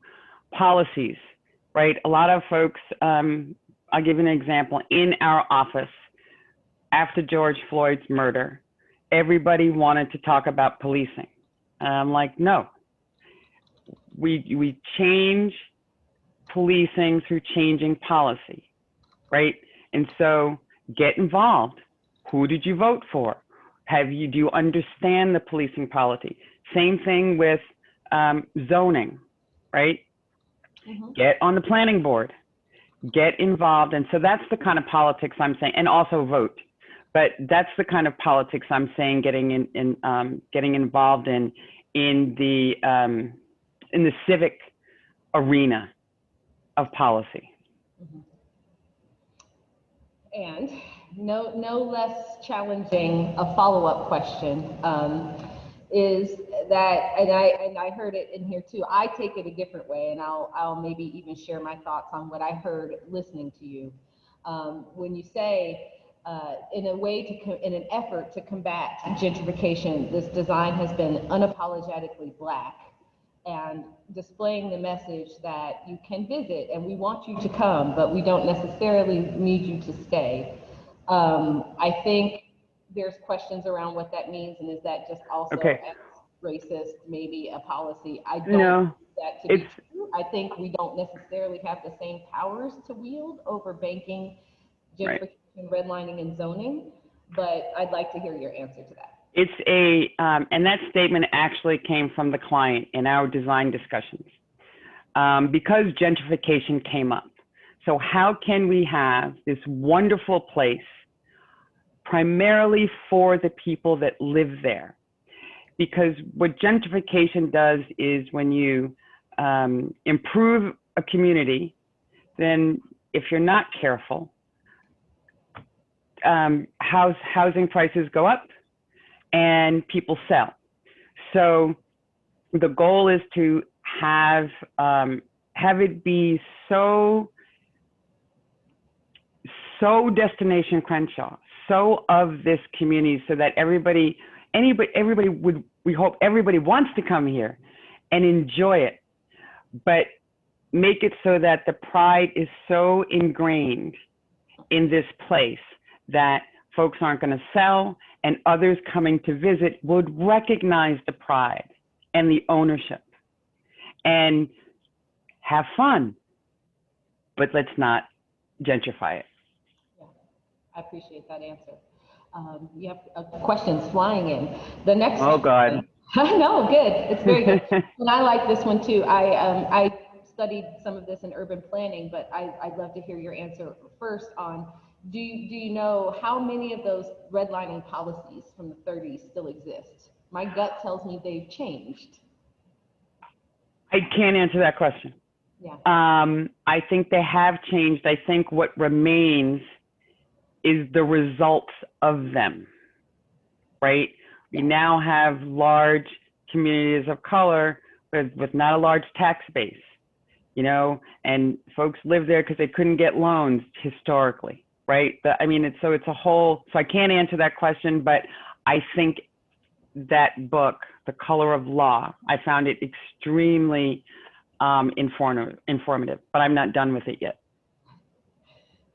policies, right? A lot of folks, I'll give you an example. In our office, after George Floyd's murder, everybody wanted to talk about policing. And I'm like, no. We change policing through changing policy, right? And so get involved. Who did you vote for? Do you understand the policing policy? Same thing with zoning, right? Get on the planning board. Get involved. And so that's the kind of politics I'm saying, and also vote. But that's the kind of politics I'm saying getting getting involved in the civic arena of policy. And no less challenging a follow-up question is that, and I heard it in here too, I take it a different way, and I'll maybe even share my thoughts on what I heard listening to you. When you say, in an effort to combat gentrification, this design has been unapologetically Black, and displaying the message that you can visit and we want you to come, but we don't necessarily need you to stay. I think there's questions around what that means, and is that just also Okay. as racist, maybe a policy? I don't No, think that to be it's true. I think we don't necessarily have the same powers to wield over banking, right. gentrification, redlining, and zoning, but I'd like to hear your answer to that. It's a, and that statement actually came from the client in our design discussions, because gentrification came up. So how can we have this wonderful place primarily for the people that live there? Because what gentrification does is when you improve a community, then if you're not careful, housing prices go up and people sell. So the goal is to have it be so destination Crenshaw, so of this community, so that everybody would, we hope everybody wants to come here and enjoy it, but make it so that the pride is so ingrained in this place that folks aren't going to sell, and others coming to visit would recognize the pride and the ownership and have fun, but let's not gentrify it. Yeah, I appreciate that answer. You have questions flying in. The next. Oh God. I know, good. It's very good. And I like this one too. I studied some of this in urban planning, but I'd love to hear your answer first on, do you know how many of those redlining policies from the 30s still exist? My gut tells me they've changed. I can't answer that question. Yeah. I think they have changed. I think what remains is the results of them, right? We now have large communities of color with not a large tax base, you know, and folks live there because they couldn't get loans historically, right? I mean, it's a whole, so I can't answer that question, but I think that book, The Color of Law, I found it extremely informative, but I'm not done with it yet.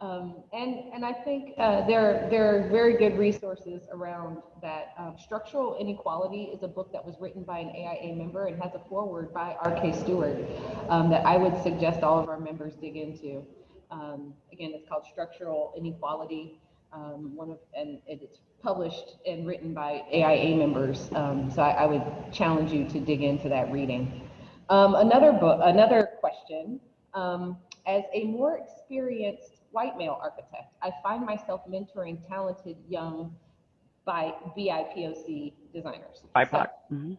And I think there are very good resources around that. Structural Inequality is a book that was written by an AIA member and has a foreword by R.K. Stewart that I would suggest all of our members dig into. Again, it's called Structural Inequality, and it's published and written by AIA members. So I would challenge you to dig into that reading. Another question. As a more experienced white male architect, I find myself mentoring talented young BIPOC designers. BIPOC.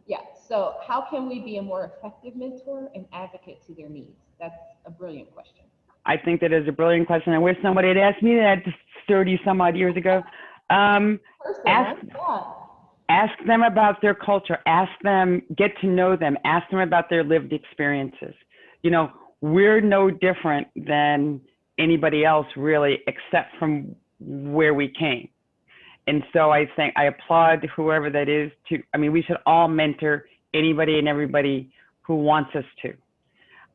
Yeah, so how can we be a more effective mentor and advocate to their needs? That's a brilliant question. I think that is a brilliant question. I wish somebody had asked me that 30 some odd years ago. Ask them about their culture, ask them, get to know them, ask them about their lived experiences. You know, we're no different than anybody else really, except from where we came. And so I think I applaud whoever that is we should all mentor anybody and everybody who wants us to.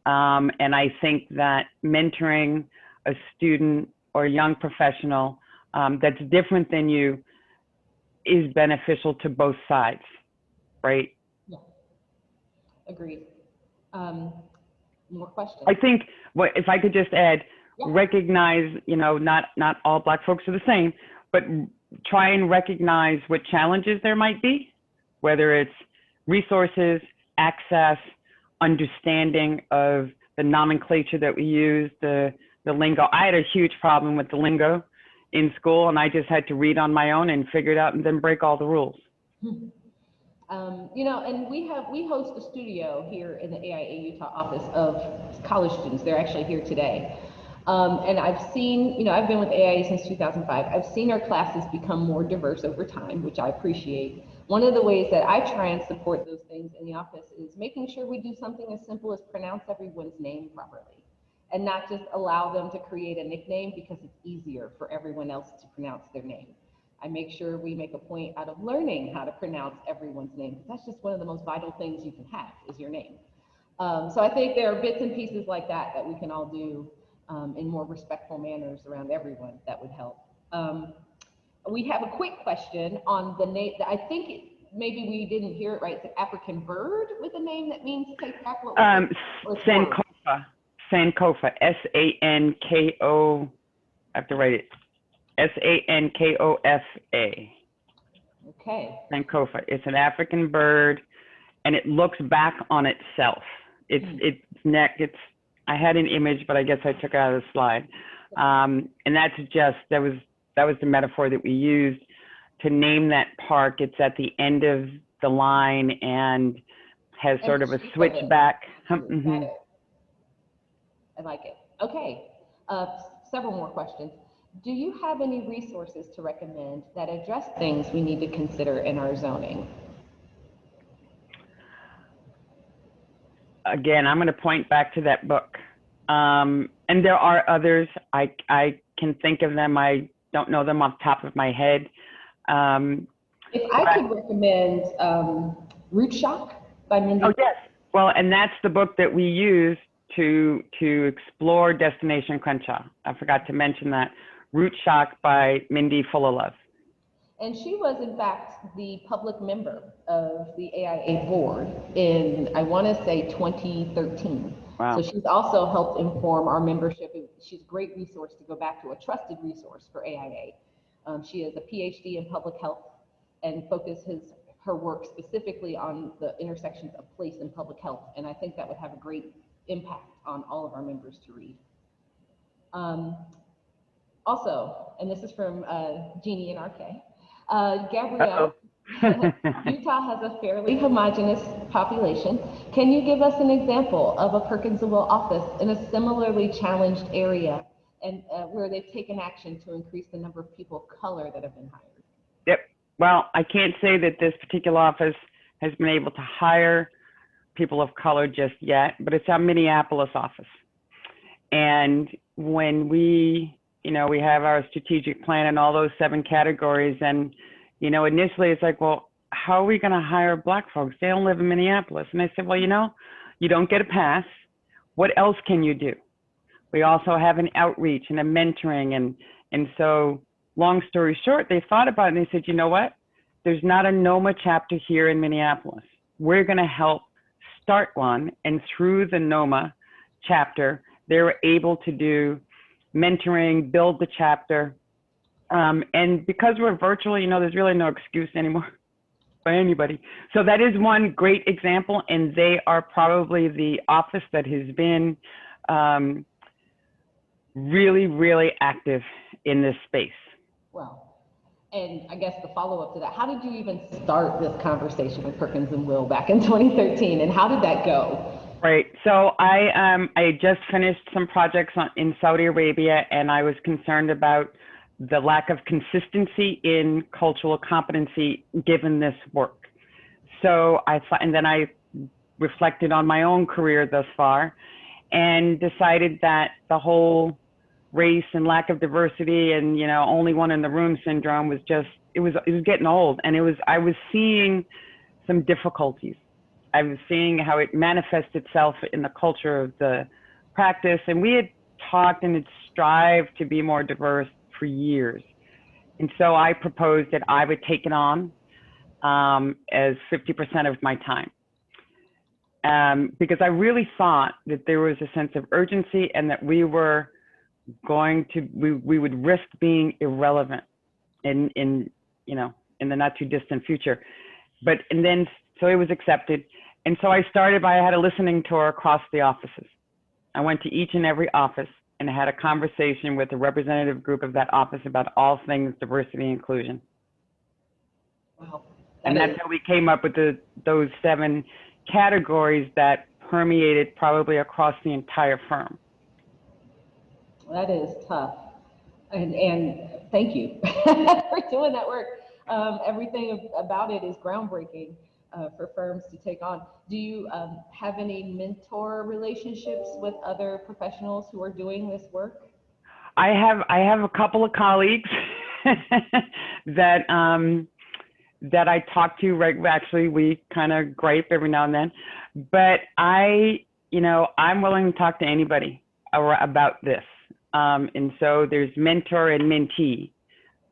And I think that mentoring a student or a young professional that's different than you is beneficial to both sides, right? Yeah, agreed. More questions? I think, if I could just add, recognize, not all Black folks are the same, but try and recognize what challenges there might be, whether it's resources, access, understanding of the nomenclature that we use, the lingo. I had a huge problem with the lingo in school, and I just had to read on my own and figure it out and then break all the rules. And we host a studio here in the AIA Utah office of college students. They're actually here today. And I've seen, I've been with AIA since 2005. I've seen our classes become more diverse over time, which I appreciate. One of the ways that I try and support those things in the office is making sure we do something as simple as pronounce everyone's name properly, and not just allow them to create a nickname because it's easier for everyone else to pronounce their name. I make sure we make a point out of learning how to pronounce everyone's name, because that's just one of the most vital things you can have is your name. So I think there are bits and pieces like that that we can all do in more respectful manners around everyone that would help. we have a quick question on the name. I think maybe we didn't hear it right. It's an African bird with a name that means take back what was it? Sankofa. Sankofa. S-A-N-K-O. I have to write it. S-A-N-K-O-F-A. Okay. Sankofa. It's an African bird, and it looks back on itself. Its neck. I had an image, but I guess I took it out of the slide. And that's just that was the metaphor that we used to name that park. It's at the end of the line and has sort of a switchback. Got it. I like it. Okay. Several more questions. Do you have any resources to recommend that address things we need to consider in our zoning? Again, I'm going to point back to that book. And there are others. I can think of them. I don't know them off the top of my head. If I could recommend Root Shock by Mindy. Oh, yes. Well, and that's the book that we use to explore Destination Crenshaw. I forgot to mention that. Root Shock by Mindy Full-of-Love. And she was, in fact, the public member of the AIA board in, I want to say, 2013. Wow. So she's also helped inform our membership. She's a great resource to go back to, a trusted resource for AIA. She has a PhD in public health and focuses her work specifically on the intersections of place and public health. And I think that would have a great impact on all of our members to read. Also, and this is from Jeannie and RK, Gabrielle, Utah has a fairly homogeneous population. Can you give us an example of a Perkins and Will office in a similarly challenged area and where they've taken action to increase the number of people of color that have been hired? Yep. Well, I can't say that this particular office has been able to hire people of color just yet, but it's our Minneapolis office. And when we have our strategic plan and all those 7 categories, and, initially it's like, well, how are we going to hire Black folks? They don't live in Minneapolis. And I said, well, you don't get a pass. What else can you do? We also have an outreach and a mentoring. And so long story short, they thought about it and they said, you know what? There's not a NOMA chapter here in Minneapolis. We're going to help start one. And through the NOMA chapter, they were able to do mentoring, build the chapter. And because we're virtual, there's really no excuse anymore by anybody. So that is one great example. And they are probably the office that has been really, really active in this space. Well, and I guess the follow-up to that, how did you even start this conversation with Perkins and Will back in 2013, and how did that go? Right. So I just finished some projects in Saudi Arabia, and I was concerned about the lack of consistency in cultural competency given this work. So and then I reflected on my own career thus far and decided that the whole race and lack of diversity and, only one in the room syndrome was just, it was getting old. And I was seeing some difficulties. I was seeing how it manifests itself in the culture of the practice. And we had talked and had strived to be more diverse for years. And so I proposed that I would take it on as 50% of my time. Because I really thought that there was a sense of urgency and that we were we would risk being irrelevant in the not too distant future. So it was accepted. And so I had a listening tour across the offices. I went to each and every office and had a conversation with a representative group of that office about all things diversity and inclusion. Wow. And that's how we came up with those 7 categories that permeated probably across the entire firm. That is tough. And thank you for doing that work. Everything about it is groundbreaking for firms to take on. Do you have any mentor relationships with other professionals who are doing this work? I have a couple of colleagues that I talk to regularly. Actually, we kind of gripe every now and then, but I'm willing to talk to anybody about this. And so there's mentor and mentee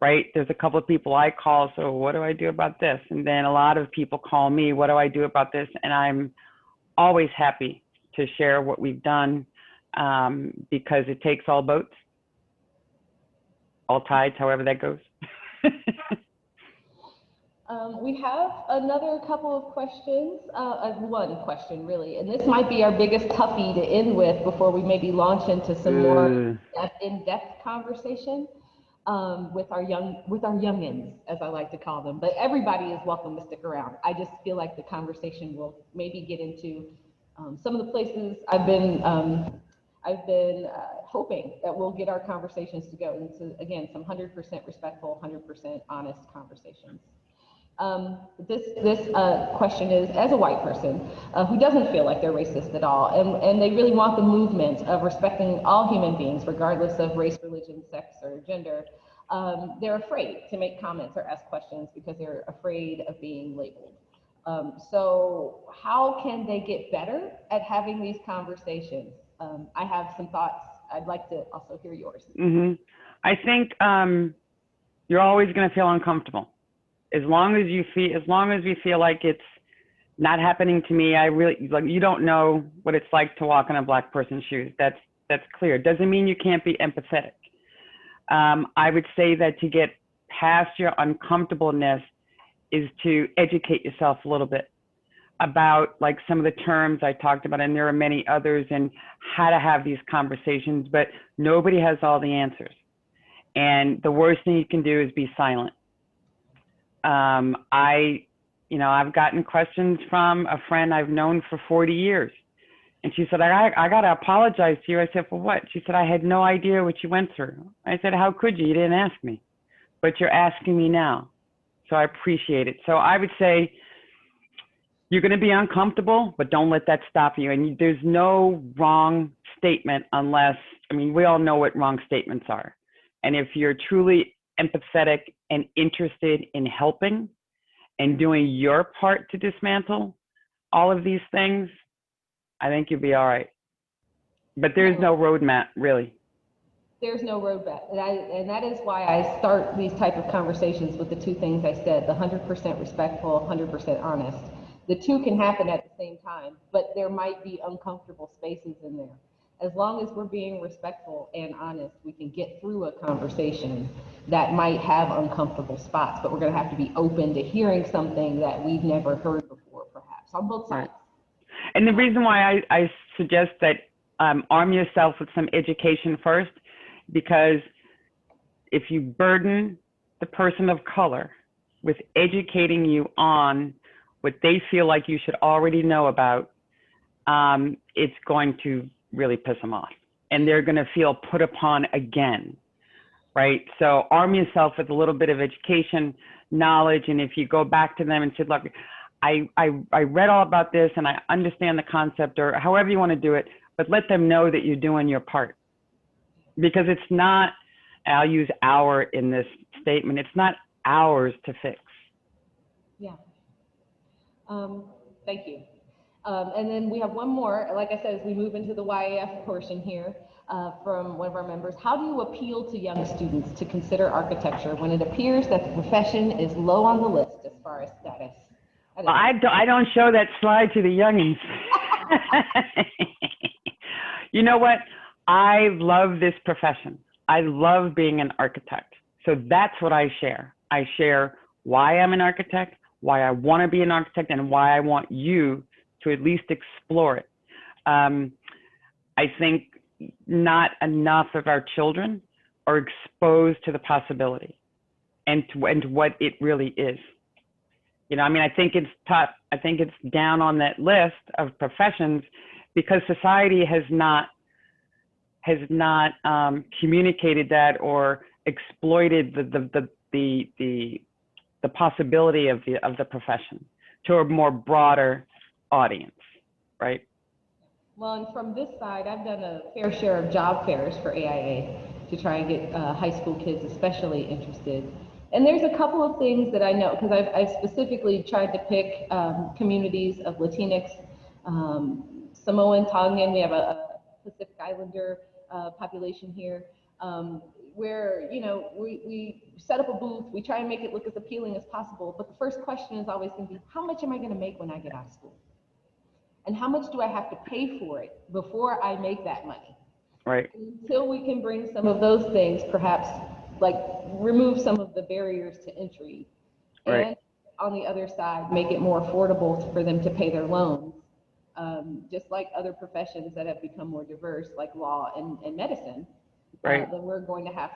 right? There's a couple of people I call, so what do I do about this? And then a lot of people call me, what do I do about this? And I'm always happy to share what we've done, because it takes all boats, all tides, however that goes. We have another couple of questions, one question really, and this might be our biggest toughie to end with before we maybe launch into some more in-depth conversation with our youngins, as I like to call them. But everybody is welcome to stick around. I just feel like the conversation will maybe get into some of the places I've been hoping that we'll get our conversations to go into, again, some 100% respectful, 100% honest conversations. This question is, as a white person who doesn't feel like they're racist at all, and they really want the movement of respecting all human beings, regardless of race, religion, sex, or gender, they're afraid to make comments or ask questions because they're afraid of being labeled. So how can they get better at having these conversations? I have some thoughts. I'd like to also hear yours. I think you're always going to feel uncomfortable. As long as we feel like it's not happening to me, you don't know what it's like to walk in a black person's shoes. That's clear. It doesn't mean you can't be empathetic. I would say that to get past your uncomfortableness is to educate yourself a little bit about like some of the terms I talked about, and there are many others, and how to have these conversations, but nobody has all the answers. And the worst thing you can do is be silent. I've gotten questions from a friend I've known for 40 years. And she said, I got to apologize to you. I said, for what? She said, I had no idea what you went through. I said, how could you? You didn't ask me, but you're asking me now. So I appreciate it. So I would say you're going to be uncomfortable, but don't let that stop you. And there's no wrong statement unless, we all know what wrong statements are. And if you're truly empathetic and interested in helping and doing your part to dismantle all of these things, I think you'll be all right. But there's no roadmap, really. There's no roadmap, and that is why I start these type of conversations with the two things I said, the 100% respectful, 100% honest. The two can happen at the same time, but there might be uncomfortable spaces in there. As long as we're being respectful and honest, we can get through a conversation that might have uncomfortable spots, but we're going to have to be open to hearing something that we've never heard before, perhaps, on both sides. And the reason why I suggest that arm yourself with some education first, because if you burden the person of color with educating you on what they feel like you should already know about, it's going to really piss them off, and they're going to feel put upon again, right? So arm yourself with a little bit of education, knowledge, and if you go back to them and say, look, I read all about this and I understand the concept, or however you want to do it, but let them know that you're doing your part. Because it's not, I'll use our in this statement, it's not ours to fix. Yeah. Thank you. And then we have one more, like I said, as we move into the YAF portion here, from one of our members. How do you appeal to young students to consider architecture when it appears that the profession is low on the list as far as status? Well, I don't show that slide to the youngins. You know what? I love this profession. I love being an architect. So that's what I share. I share why I'm an architect, why I want to be an architect, and why I want you to at least explore it. I think not enough of our children are exposed to the possibility and what it really is. I think it's tough. I think it's down on that list of professions because society has not communicated that or exploited the possibility of the profession to a more broader audience, right? Well, and from this side, I've done a fair share of job fairs for AIA to try and get high school kids especially interested. And there's a couple of things that I know, because I've specifically tried to pick communities of Latinx, Samoan, Tongan. We have a Pacific Islander population here. where, you know, we set up a booth, we try and make it look as appealing as possible, but the first question is always going to be, how much am I going to make when I get out of school? And how much do I have to pay for it before I make that money? Right. Until we can bring some of those things, perhaps like remove some of the barriers to entry, Right. and on the other side, make it more affordable for them to pay their loans, just like other professions that have become more diverse, like law and medicine. Right. Then we're going to have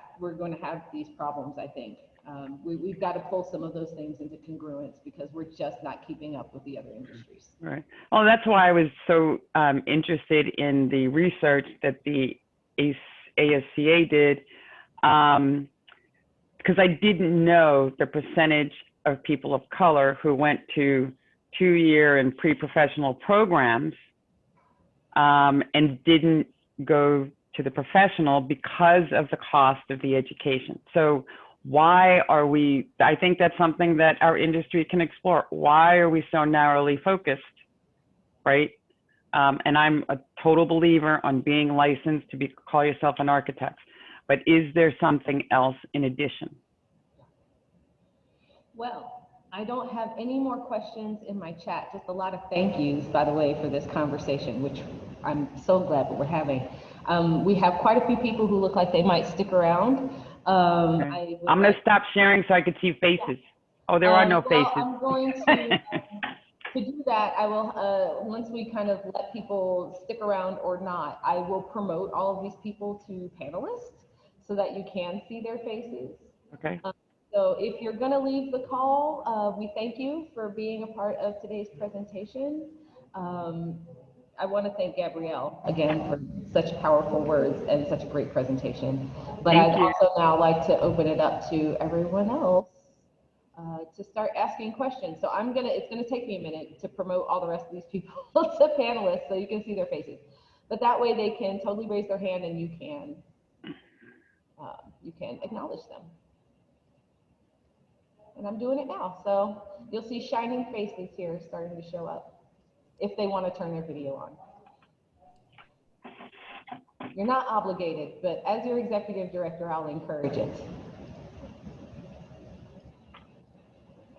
these problems, I think. We've got to pull some of those things into congruence because we're just not keeping up with the other industries. Right. Well, that's why I was so interested in the research that the ASCA did, because I didn't know the percentage of people of color who went to 2-year and pre-professional programs and didn't go to the professional because of the cost of the education. So why are we, I think that's something that our industry can explore. Why are we so narrowly focused, right? And I'm a total believer on being licensed to call yourself an architect, but is there something else in addition? Well, I don't have any more questions in my chat, just a lot of thank yous, by the way, for this conversation, which I'm so glad that we're having. We have quite a few people who look like they might stick around. Okay. I'm going to stop sharing so I could see faces. Oh, there are no faces. I'm going to do that. I will, once we kind of let people stick around or not, I will promote all of these people to panelists so that you can see their faces. Okay. So if you're going to leave the call, we thank you for being a part of today's presentation. I want to thank Gabrielle again for such powerful words and such a great presentation. But I'd also now like to open it up to everyone else to start asking questions. So it's gonna take me a minute to promote all the rest of these people to panelists so you can see their faces. But that way they can totally raise their hand and you can acknowledge them. And I'm doing it now. So you'll see shining faces here starting to show up if they want to turn their video on. You're not obligated, but as your executive director, I'll encourage it.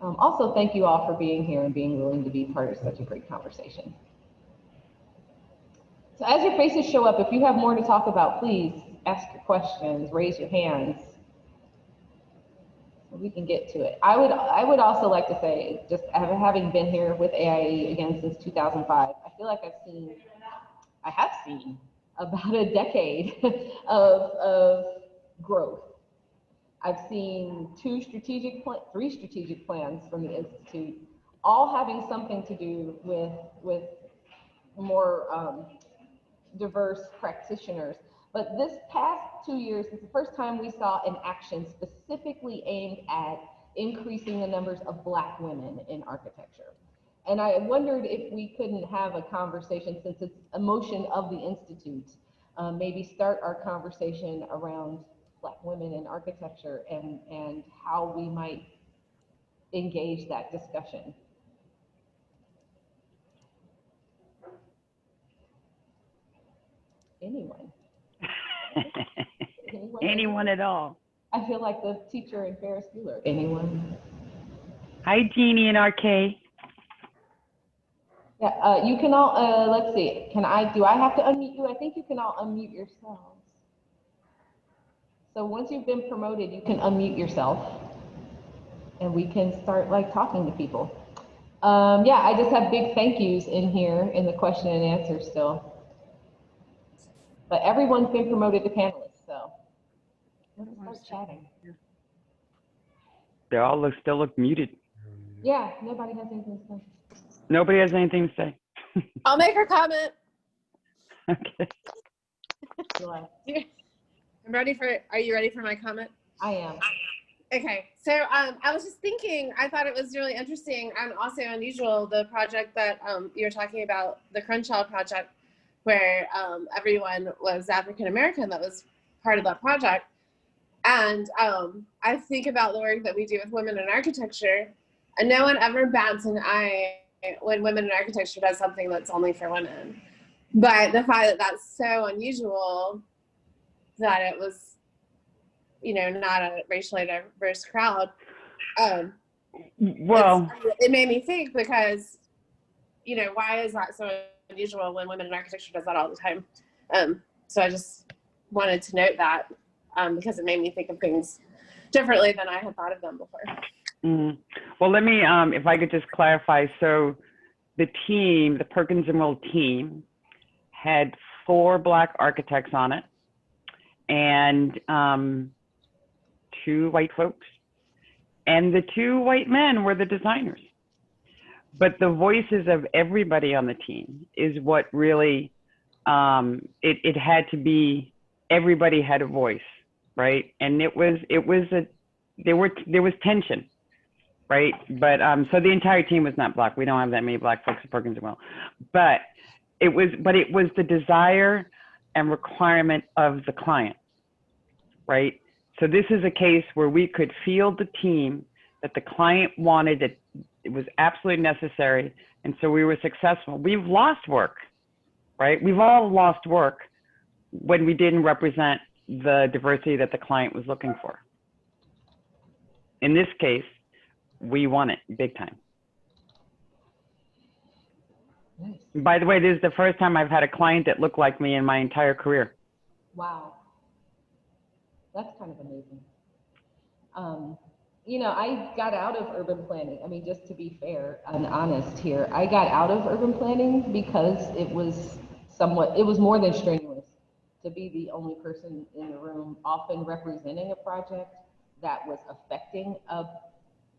Also, thank you all for being here and being willing to be part of such a great conversation. So as your faces show up, if you have more to talk about, please ask your questions, raise your hands. We can get to it. I would also like to say, just having been here with AIA again since 2005, I feel like I have seen about a decade of growth. I've seen 3 strategic plans from the Institute, all having something to do with more diverse practitioners. But this past 2 years is the first time we saw an action specifically aimed at increasing the numbers of Black women in architecture. And I wondered if we couldn't have a conversation, since it's a motion of the Institute, maybe start our conversation around Black women in architecture and how we might engage that discussion. Anyone? Anyone at all. I feel like the teacher in Ferris Bueller. Anyone? Hi, Jeannie and RK. Yeah, you can all, let's see, do I have to unmute you? I think you can all unmute yourselves. So once you've been promoted, you can unmute yourself and we can start like talking to people. Yeah, I just have big thank yous in here in the question and answer still. But everyone's been promoted to panelists, so let's start chatting. They all still look muted. Yeah, nobody has anything to say. Nobody has anything to say. I'll make her comment. Okay. Are you ready for my comment? I am. Okay, so I was just thinking, I thought it was really interesting and also unusual, the project that you were talking about, the Crenshaw project, where everyone was African-American that was part of that project. And I think about the work that we do with women in architecture, and no one ever bats an eye when women in architecture does something that's only for women. But the fact that that's so unusual that it was not a racially diverse crowd. Well, It made me think because, why is that so unusual when women in architecture does that all the time? So I just wanted to note that because it made me think of things differently than I had thought of them before. Well, let me, if I could just clarify. So the team, the Perkins and Will team, had 4 Black architects on it and 2 white folks. And the 2 white men were the designers. But the voices of everybody on the team is what really, it had to be, everybody had a voice, right? And there was tension, right? But so the entire team was not Black. We don't have that many Black folks at Perkins and Will. But it was the desire and requirement of the client, right? So this is a case where we could field the team that the client wanted, that it was absolutely necessary. And so we were successful. We've lost work, right? We've all lost work when we didn't represent the diversity that the client was looking for. In this case, we won it big time. Nice. By the way, this is the first time I've had a client that looked like me in my entire career. Wow. That's kind of amazing. I got out of urban planning. I mean, just to be fair and honest here, I got out of urban planning because it was more than strenuous to be the only person in the room, often representing a project that was affecting a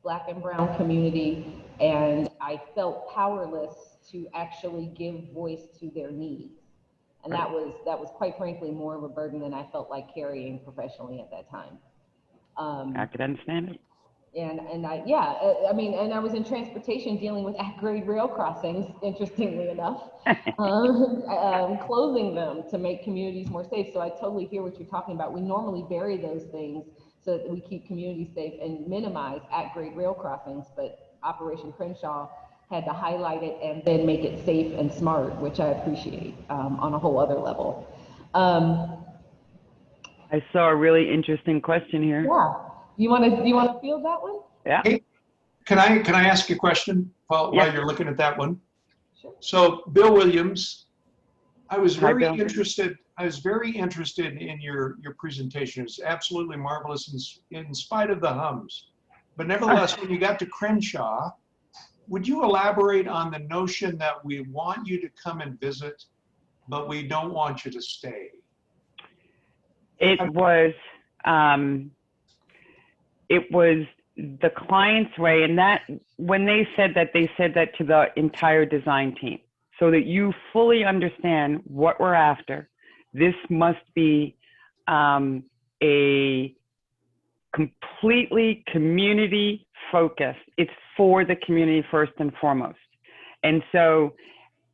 Black and brown community. And I felt powerless to actually give voice to their needs. And that was quite frankly more of a burden than I felt like carrying professionally at that time. I could understand it. And I was in transportation dealing with at-grade rail crossings, interestingly enough, closing them to make communities more safe. So I totally hear what you're talking about. We normally bury those things so that we keep communities safe and minimize at-grade rail crossings, but Operation Crenshaw had to highlight it and then make it safe and smart, which I appreciate on a whole other level. I saw a really interesting question here. Yeah. You want to field that one? Yeah. Hey, can I ask you a question while you're looking at that one? Sure. So Bill Williams, I was Hi, very Bill. interested in your presentation. It's absolutely marvelous in spite of the hums. But nevertheless, when you got to Crenshaw, would you elaborate on the notion that we want you to come and visit, but we don't want you to stay? It was the client's way, and that when they said that to the entire design team, so that you fully understand what we're after. This must be a completely community focused. It's for the community first and foremost. And so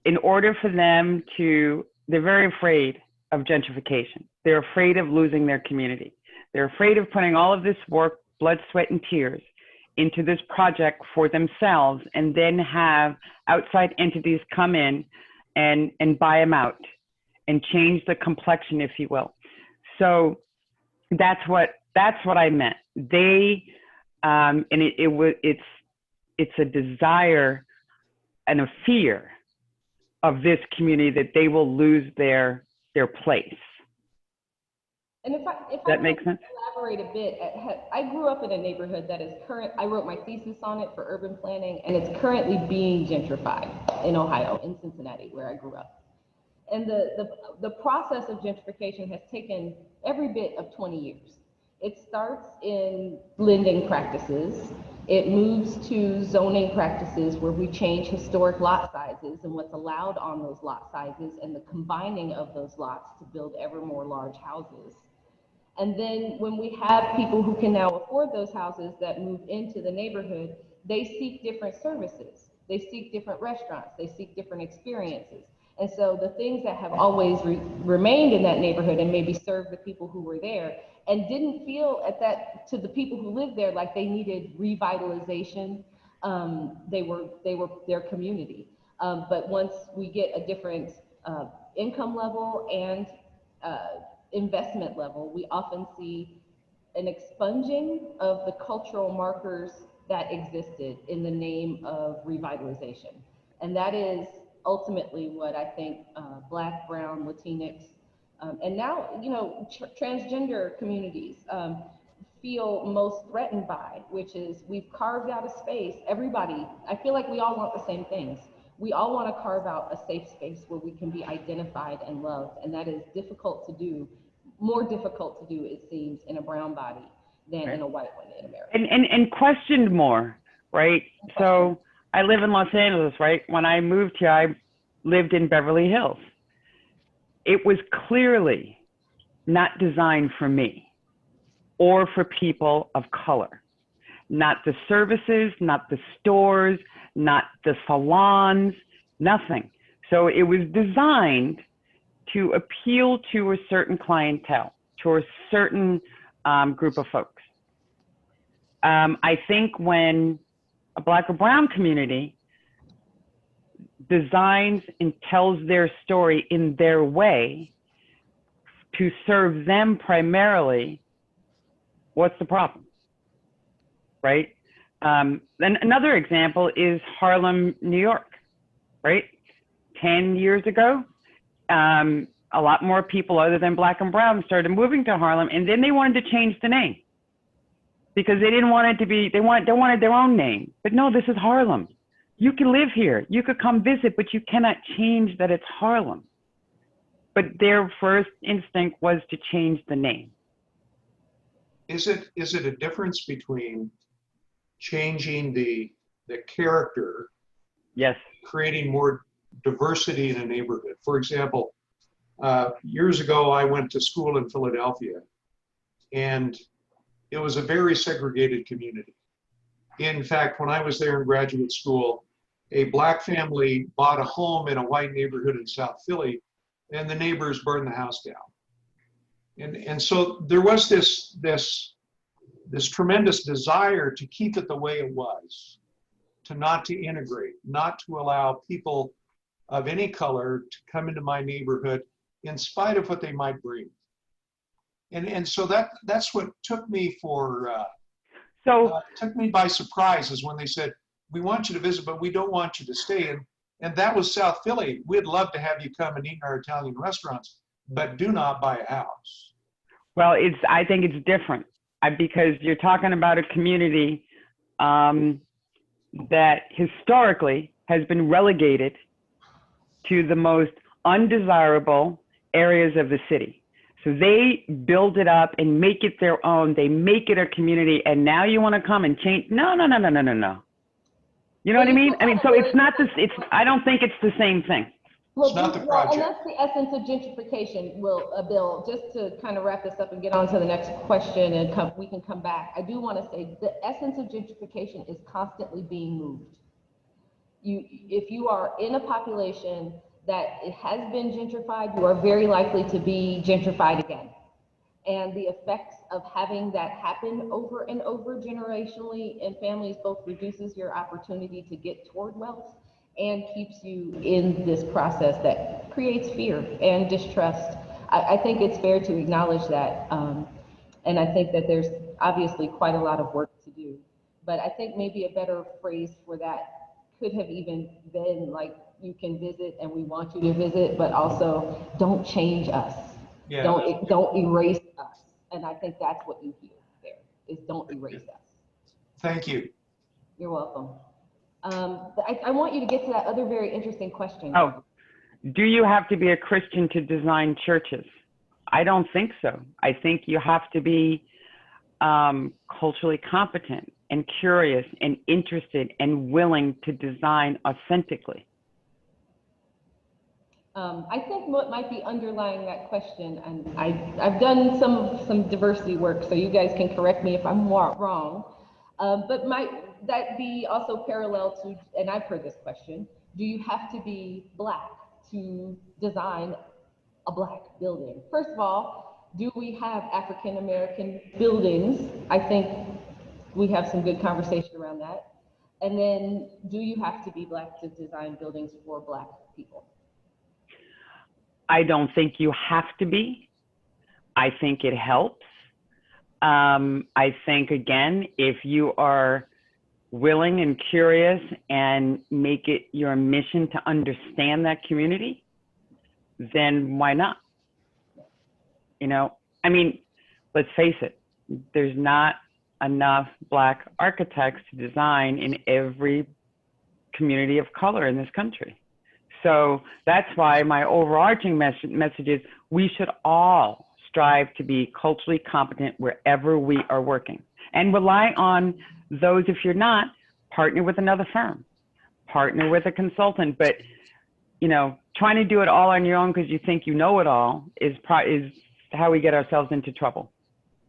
in order for them to, they're very afraid of gentrification. They're afraid of losing their community. They're afraid of putting all of this work, blood, sweat, and tears into this project for themselves and then have outside entities come in and buy them out and change the complexion, if you will. So that's what I meant. They, and it's a desire and a fear of this community that they will lose their place. And if that makes sense? Elaborate a bit. I grew up in a neighborhood that is I wrote my thesis on it for urban planning, and it's currently being gentrified in Ohio, in Cincinnati, where I grew up. And the process of gentrification has taken every bit of 20 years. It starts in lending practices. It moves to zoning practices where we change historic lot sizes and what's allowed on those lot sizes and the combining of those lots to build ever more large houses. And then when we have people who can now afford those houses that move into the neighborhood, they seek different services. They seek different restaurants. They seek different experiences. And so the things that have always remained in that neighborhood and maybe served the people who were there and didn't feel to the people who lived there like they needed revitalization, they were their community. But once we get a different income level and investment level, we often see an expunging of the cultural markers that existed in the name of revitalization. And that is ultimately what I think Black, Brown, Latinx, and now, transgender communities feel most threatened by, which is we've carved out a space. Everybody, I feel like we all want the same things. We all want to carve out a safe space where we can be identified and loved, and that is difficult to do, more difficult to do, it seems, in a brown body than in a white one in America. And questioned more, right? So I live in Los Angeles, right? When I moved here, I lived in Beverly Hills. It was clearly not designed for me or for people of color. Not the services, not the stores, not the salons, nothing. So it was designed to appeal to a certain clientele, to a certain group of folks. I think when a Black or Brown community designs and tells their story in their way to serve them primarily, what's the problem, right? Then another example is Harlem, New York, right? 10 years ago, a lot more people other than Black and Brown started moving to Harlem, and then they wanted to change the name because they didn't want it to be, they wanted their own name. But no, this is Harlem. You can live here, you could come visit, but you cannot change that it's Harlem. But their first instinct was to change the name. Is it a difference between changing the character, Yes, creating more diversity in a neighborhood? For example, years ago, I went to school in Philadelphia, and it was a very segregated community. In fact, when I was there in graduate school, a Black family bought a home in a white neighborhood in South Philly, and the neighbors burned the house down. And so there was this tremendous desire to keep it the way it was, not to integrate, not to allow people of any color to come into my neighborhood in spite of what they might bring. And so that's what took me took me by surprise, is when they said, we want you to visit, but we don't want you to stay. And that was South Philly. We'd love to have you come and eat in our Italian restaurants, but do not buy a house. well, I think it's different because you're talking about a community that historically has been relegated to the most undesirable areas of the city. So they build it up and make it their own. They make it a community, and now you want to come and change? No. You know what I mean? So it's not this. I don't think it's the same thing. It's not the project. And that's the essence of gentrification, Bill. Just to kind of wrap this up and get on to the next question, and we can come back. I do want to say the essence of gentrification is constantly being moved. If you are in a population that it has been gentrified, you are very likely to be gentrified again. And the effects of having that happen over and over generationally in families both reduces your opportunity to get toward wealth and keeps you in this process that creates fear and distrust. I think it's fair to acknowledge that. And I think that there's obviously quite a lot of work to do. But I think maybe a better phrase for that could have even been like, you can visit and we want you to visit, but also don't change us. Yeah. Don't erase us. And I think that's what you hear there, is don't erase us. Thank you. You're welcome. I want you to get to that other very interesting question. Oh, do you have to be a Christian to design churches? I don't think so. I think you have to be culturally competent and curious and interested and willing to design authentically. I think what might be underlying that question, and I've done some diversity work, so you guys can correct me if I'm wrong, but might that be also parallel to, and I've heard this question, do you have to be Black to design a Black building? First of all, do we have African American buildings? I think we have some good conversation around that. And then, do you have to be Black to design buildings for Black people? I don't think you have to be. I think it helps. I think, again, if you are willing and curious and make it your mission to understand that community, then why not? You know, I mean, let's face it, there's not enough Black architects to design in every community of color in this country. So that's why my overarching message is we should all strive to be culturally competent wherever we are working, and rely on those. If you're not, partner with another firm, partner with a consultant. But, you know, trying to do it all on your own because you think you know it all is how we get ourselves into trouble,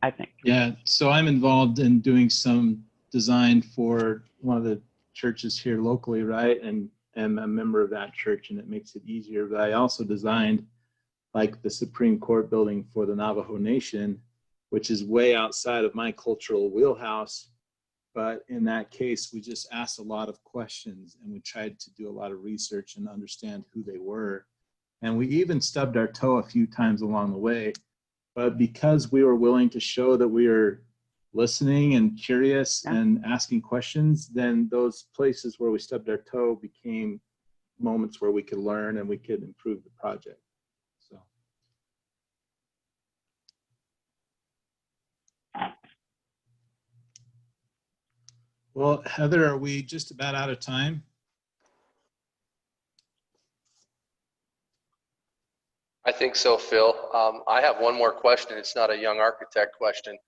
I think. Yeah, so I'm involved in doing some design for one of the churches here locally, right? And I'm a member of that church, and it makes it easier. But I also designed like the Supreme Court building for the Navajo Nation, which is way outside of my cultural wheelhouse. But in that case, we just asked a lot of questions, and we tried to do a lot of research and understand who they were. And we even stubbed our toe a few times along the way. But because we were willing to show that we were listening and curious and asking questions, then those places where we stubbed our toe became moments where we could learn and we could improve the project. So. Well, Heather, are we just about out of time? I think so, Phil. I have one more question. It's not a young architect question.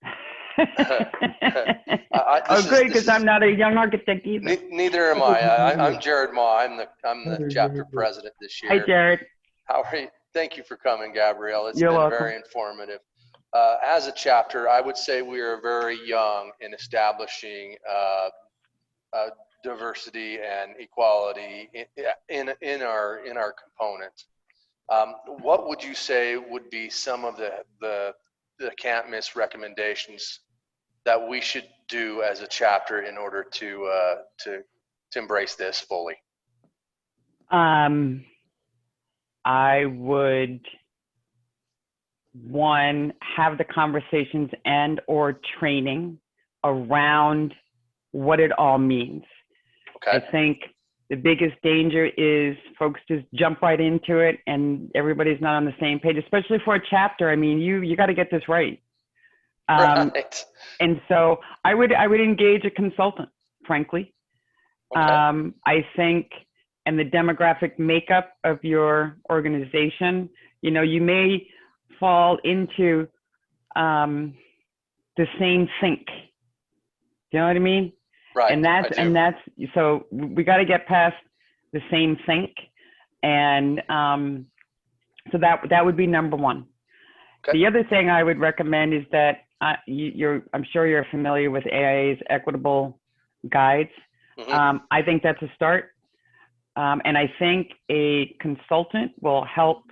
Oh, great, because I'm not a young architect either. Neither am I. I'm Jared Ma. I'm the chapter president this year. Hi, Jared. How are you? Thank you for coming, Gabrielle. It's You're been welcome. very informative. As a chapter, I would say we are very young in establishing diversity and equality in our components. What would you say would be some of the can't miss recommendations that we should do as a chapter in order to embrace this fully? I would, one, have the conversations and or training around what it all means. Okay. I think the biggest danger is folks just jump right into it and everybody's not on the same page, especially for a chapter. I mean, you got to get this right. Right. And so I would engage a consultant, frankly. Okay. I think, and the demographic makeup of your organization, you know, you may fall into the same think. Do you know what I mean? Right. And that's so we got to get past the same think, and so that would be number one. Okay. The other thing I would recommend is that I'm sure you're familiar with AIA's equitable guides. Mm-hmm. I think that's a start, and I think a consultant will help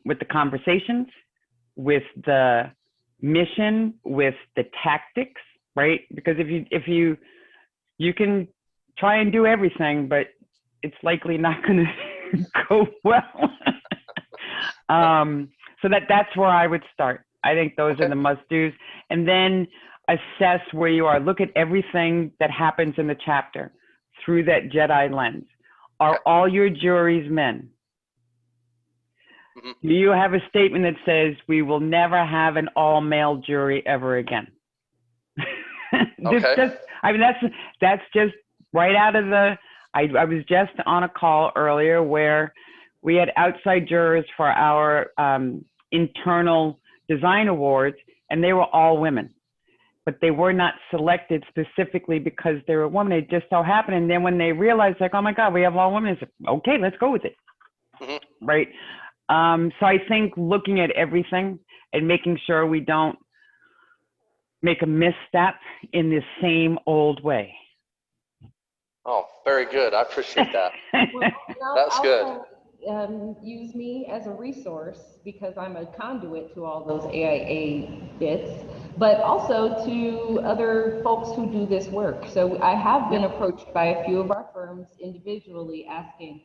with the conversations, with the mission, with the tactics. Right? Because if you can try and do everything, but it's likely not going to go well. So that's where I would start. I think those are the must-dos. And then assess where you are. Look at everything that happens in the chapter through that JEDI lens. Are all your juries men? Mm-hmm. Do you have a statement that says we will never have an all-male jury ever again? That's just right out of the, I was just on a call earlier where we had outside jurors for our internal design awards, and they were all women, but they were not selected specifically because they were women. It just so happened. And then when they realized, like, oh my God, we have all women, it's like, okay, let's go with it. Mm-hmm. Right. So I think looking at everything and making sure we don't make a misstep in the same old way. Oh, very good. I appreciate that. Well, that's good. Use me as a resource because I'm a conduit to all those AIA bits, but also to other folks who do this work. So I have been approached by a few of our firms individually asking,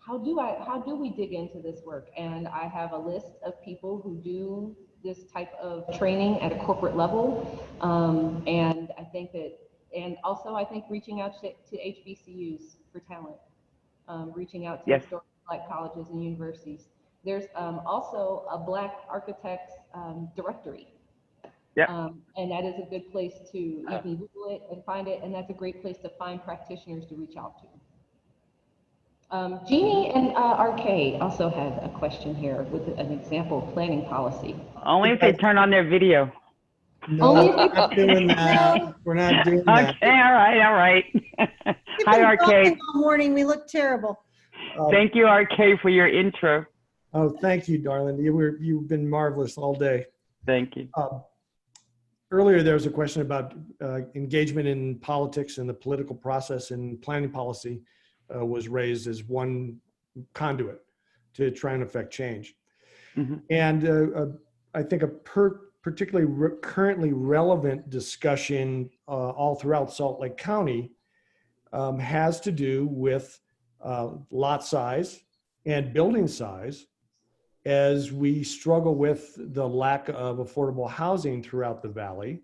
how do we dig into this work? And I have a list of people who do this type of training at a corporate level. And I think that, and also I think reaching out to HBCUs for talent, reaching out to Yes. historic Black colleges and universities. There's also a Black Architects directory. Yeah. And that is a good place to, you can Google it and find it, and that's a great place to find practitioners to reach out to. Jeannie and RK also had a question here with an example of planning policy. Only if they turn on their video. No, we're not doing that. We're not doing that. Okay, all right. We've Hi, been RK. talking all morning. We look terrible. Thank you, RK, for your intro. Oh, thank you, darling. You've been marvelous all day. Thank you. Earlier, there was a question about engagement in politics and the political process, and planning policy was raised as one conduit to try and affect change. Mm-hmm. And I think a particularly currently relevant discussion all throughout Salt Lake County has to do with lot size and building size, as we struggle with the lack of affordable housing throughout the valley,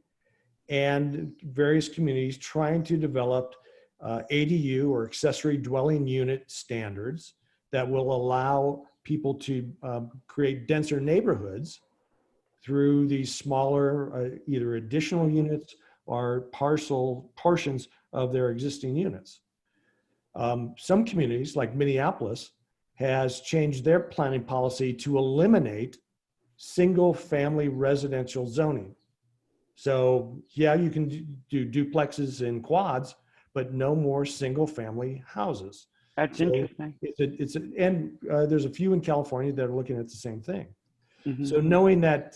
and various communities trying to develop ADU or accessory dwelling unit standards that will allow people to create denser neighborhoods through these smaller either additional units or portions of their existing units. Some communities like Minneapolis has changed their planning policy to eliminate single family residential zoning. So yeah, you can do duplexes and quads, but no more single family houses. That's interesting. And there's a few in California that are looking at the same thing. Mm-hmm. So knowing that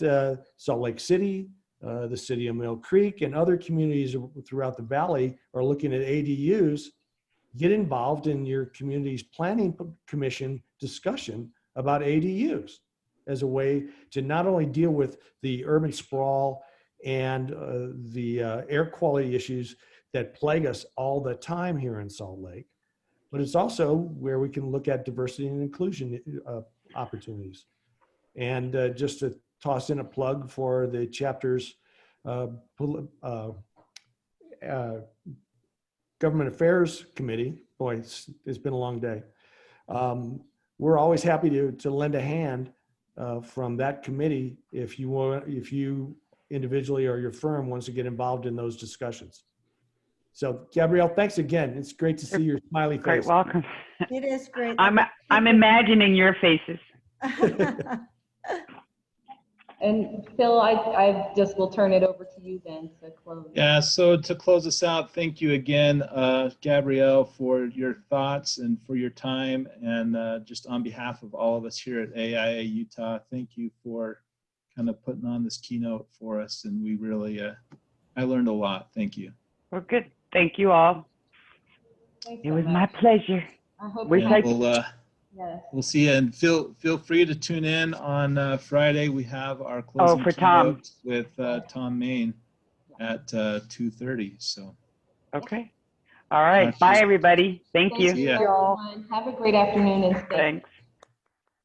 Salt Lake City, the city of Mill Creek, and other communities throughout the valley are looking at ADUs, get involved in your community's planning commission discussion about ADUs as a way to not only deal with the urban sprawl and the air quality issues that plague us all the time here in Salt Lake, but it's also where we can look at diversity and inclusion opportunities. And just to toss in a plug for the chapter's Government Affairs Committee. Boy, it's been a long day. We're always happy to lend a hand from that committee if you individually or your firm wants to get involved in those discussions. So Gabrielle, thanks again. It's great to see your smiley face. Great, welcome. It is great. I'm imagining your faces. And Phil, I just will turn it over to you then to close. Yeah, so to close us out, thank you again, Gabrielle, for your thoughts and for your time. And just on behalf of all of us here at AIA Utah, thank you for kind of putting on this keynote for us. And we really, I learned a lot. Thank you. Well, good. Thank you all. Thanks It so was much. my pleasure. I hope Wish I yes. We'll see you, and feel free to tune in on Friday. We have our closing for Tom. keynote with Tom Main at 2:30. So Okay. All right. Bye, everybody. Thank you. See ya. Everyone. Have a great afternoon and stay. Thanks.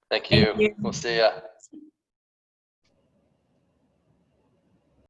Thank you. We'll see ya.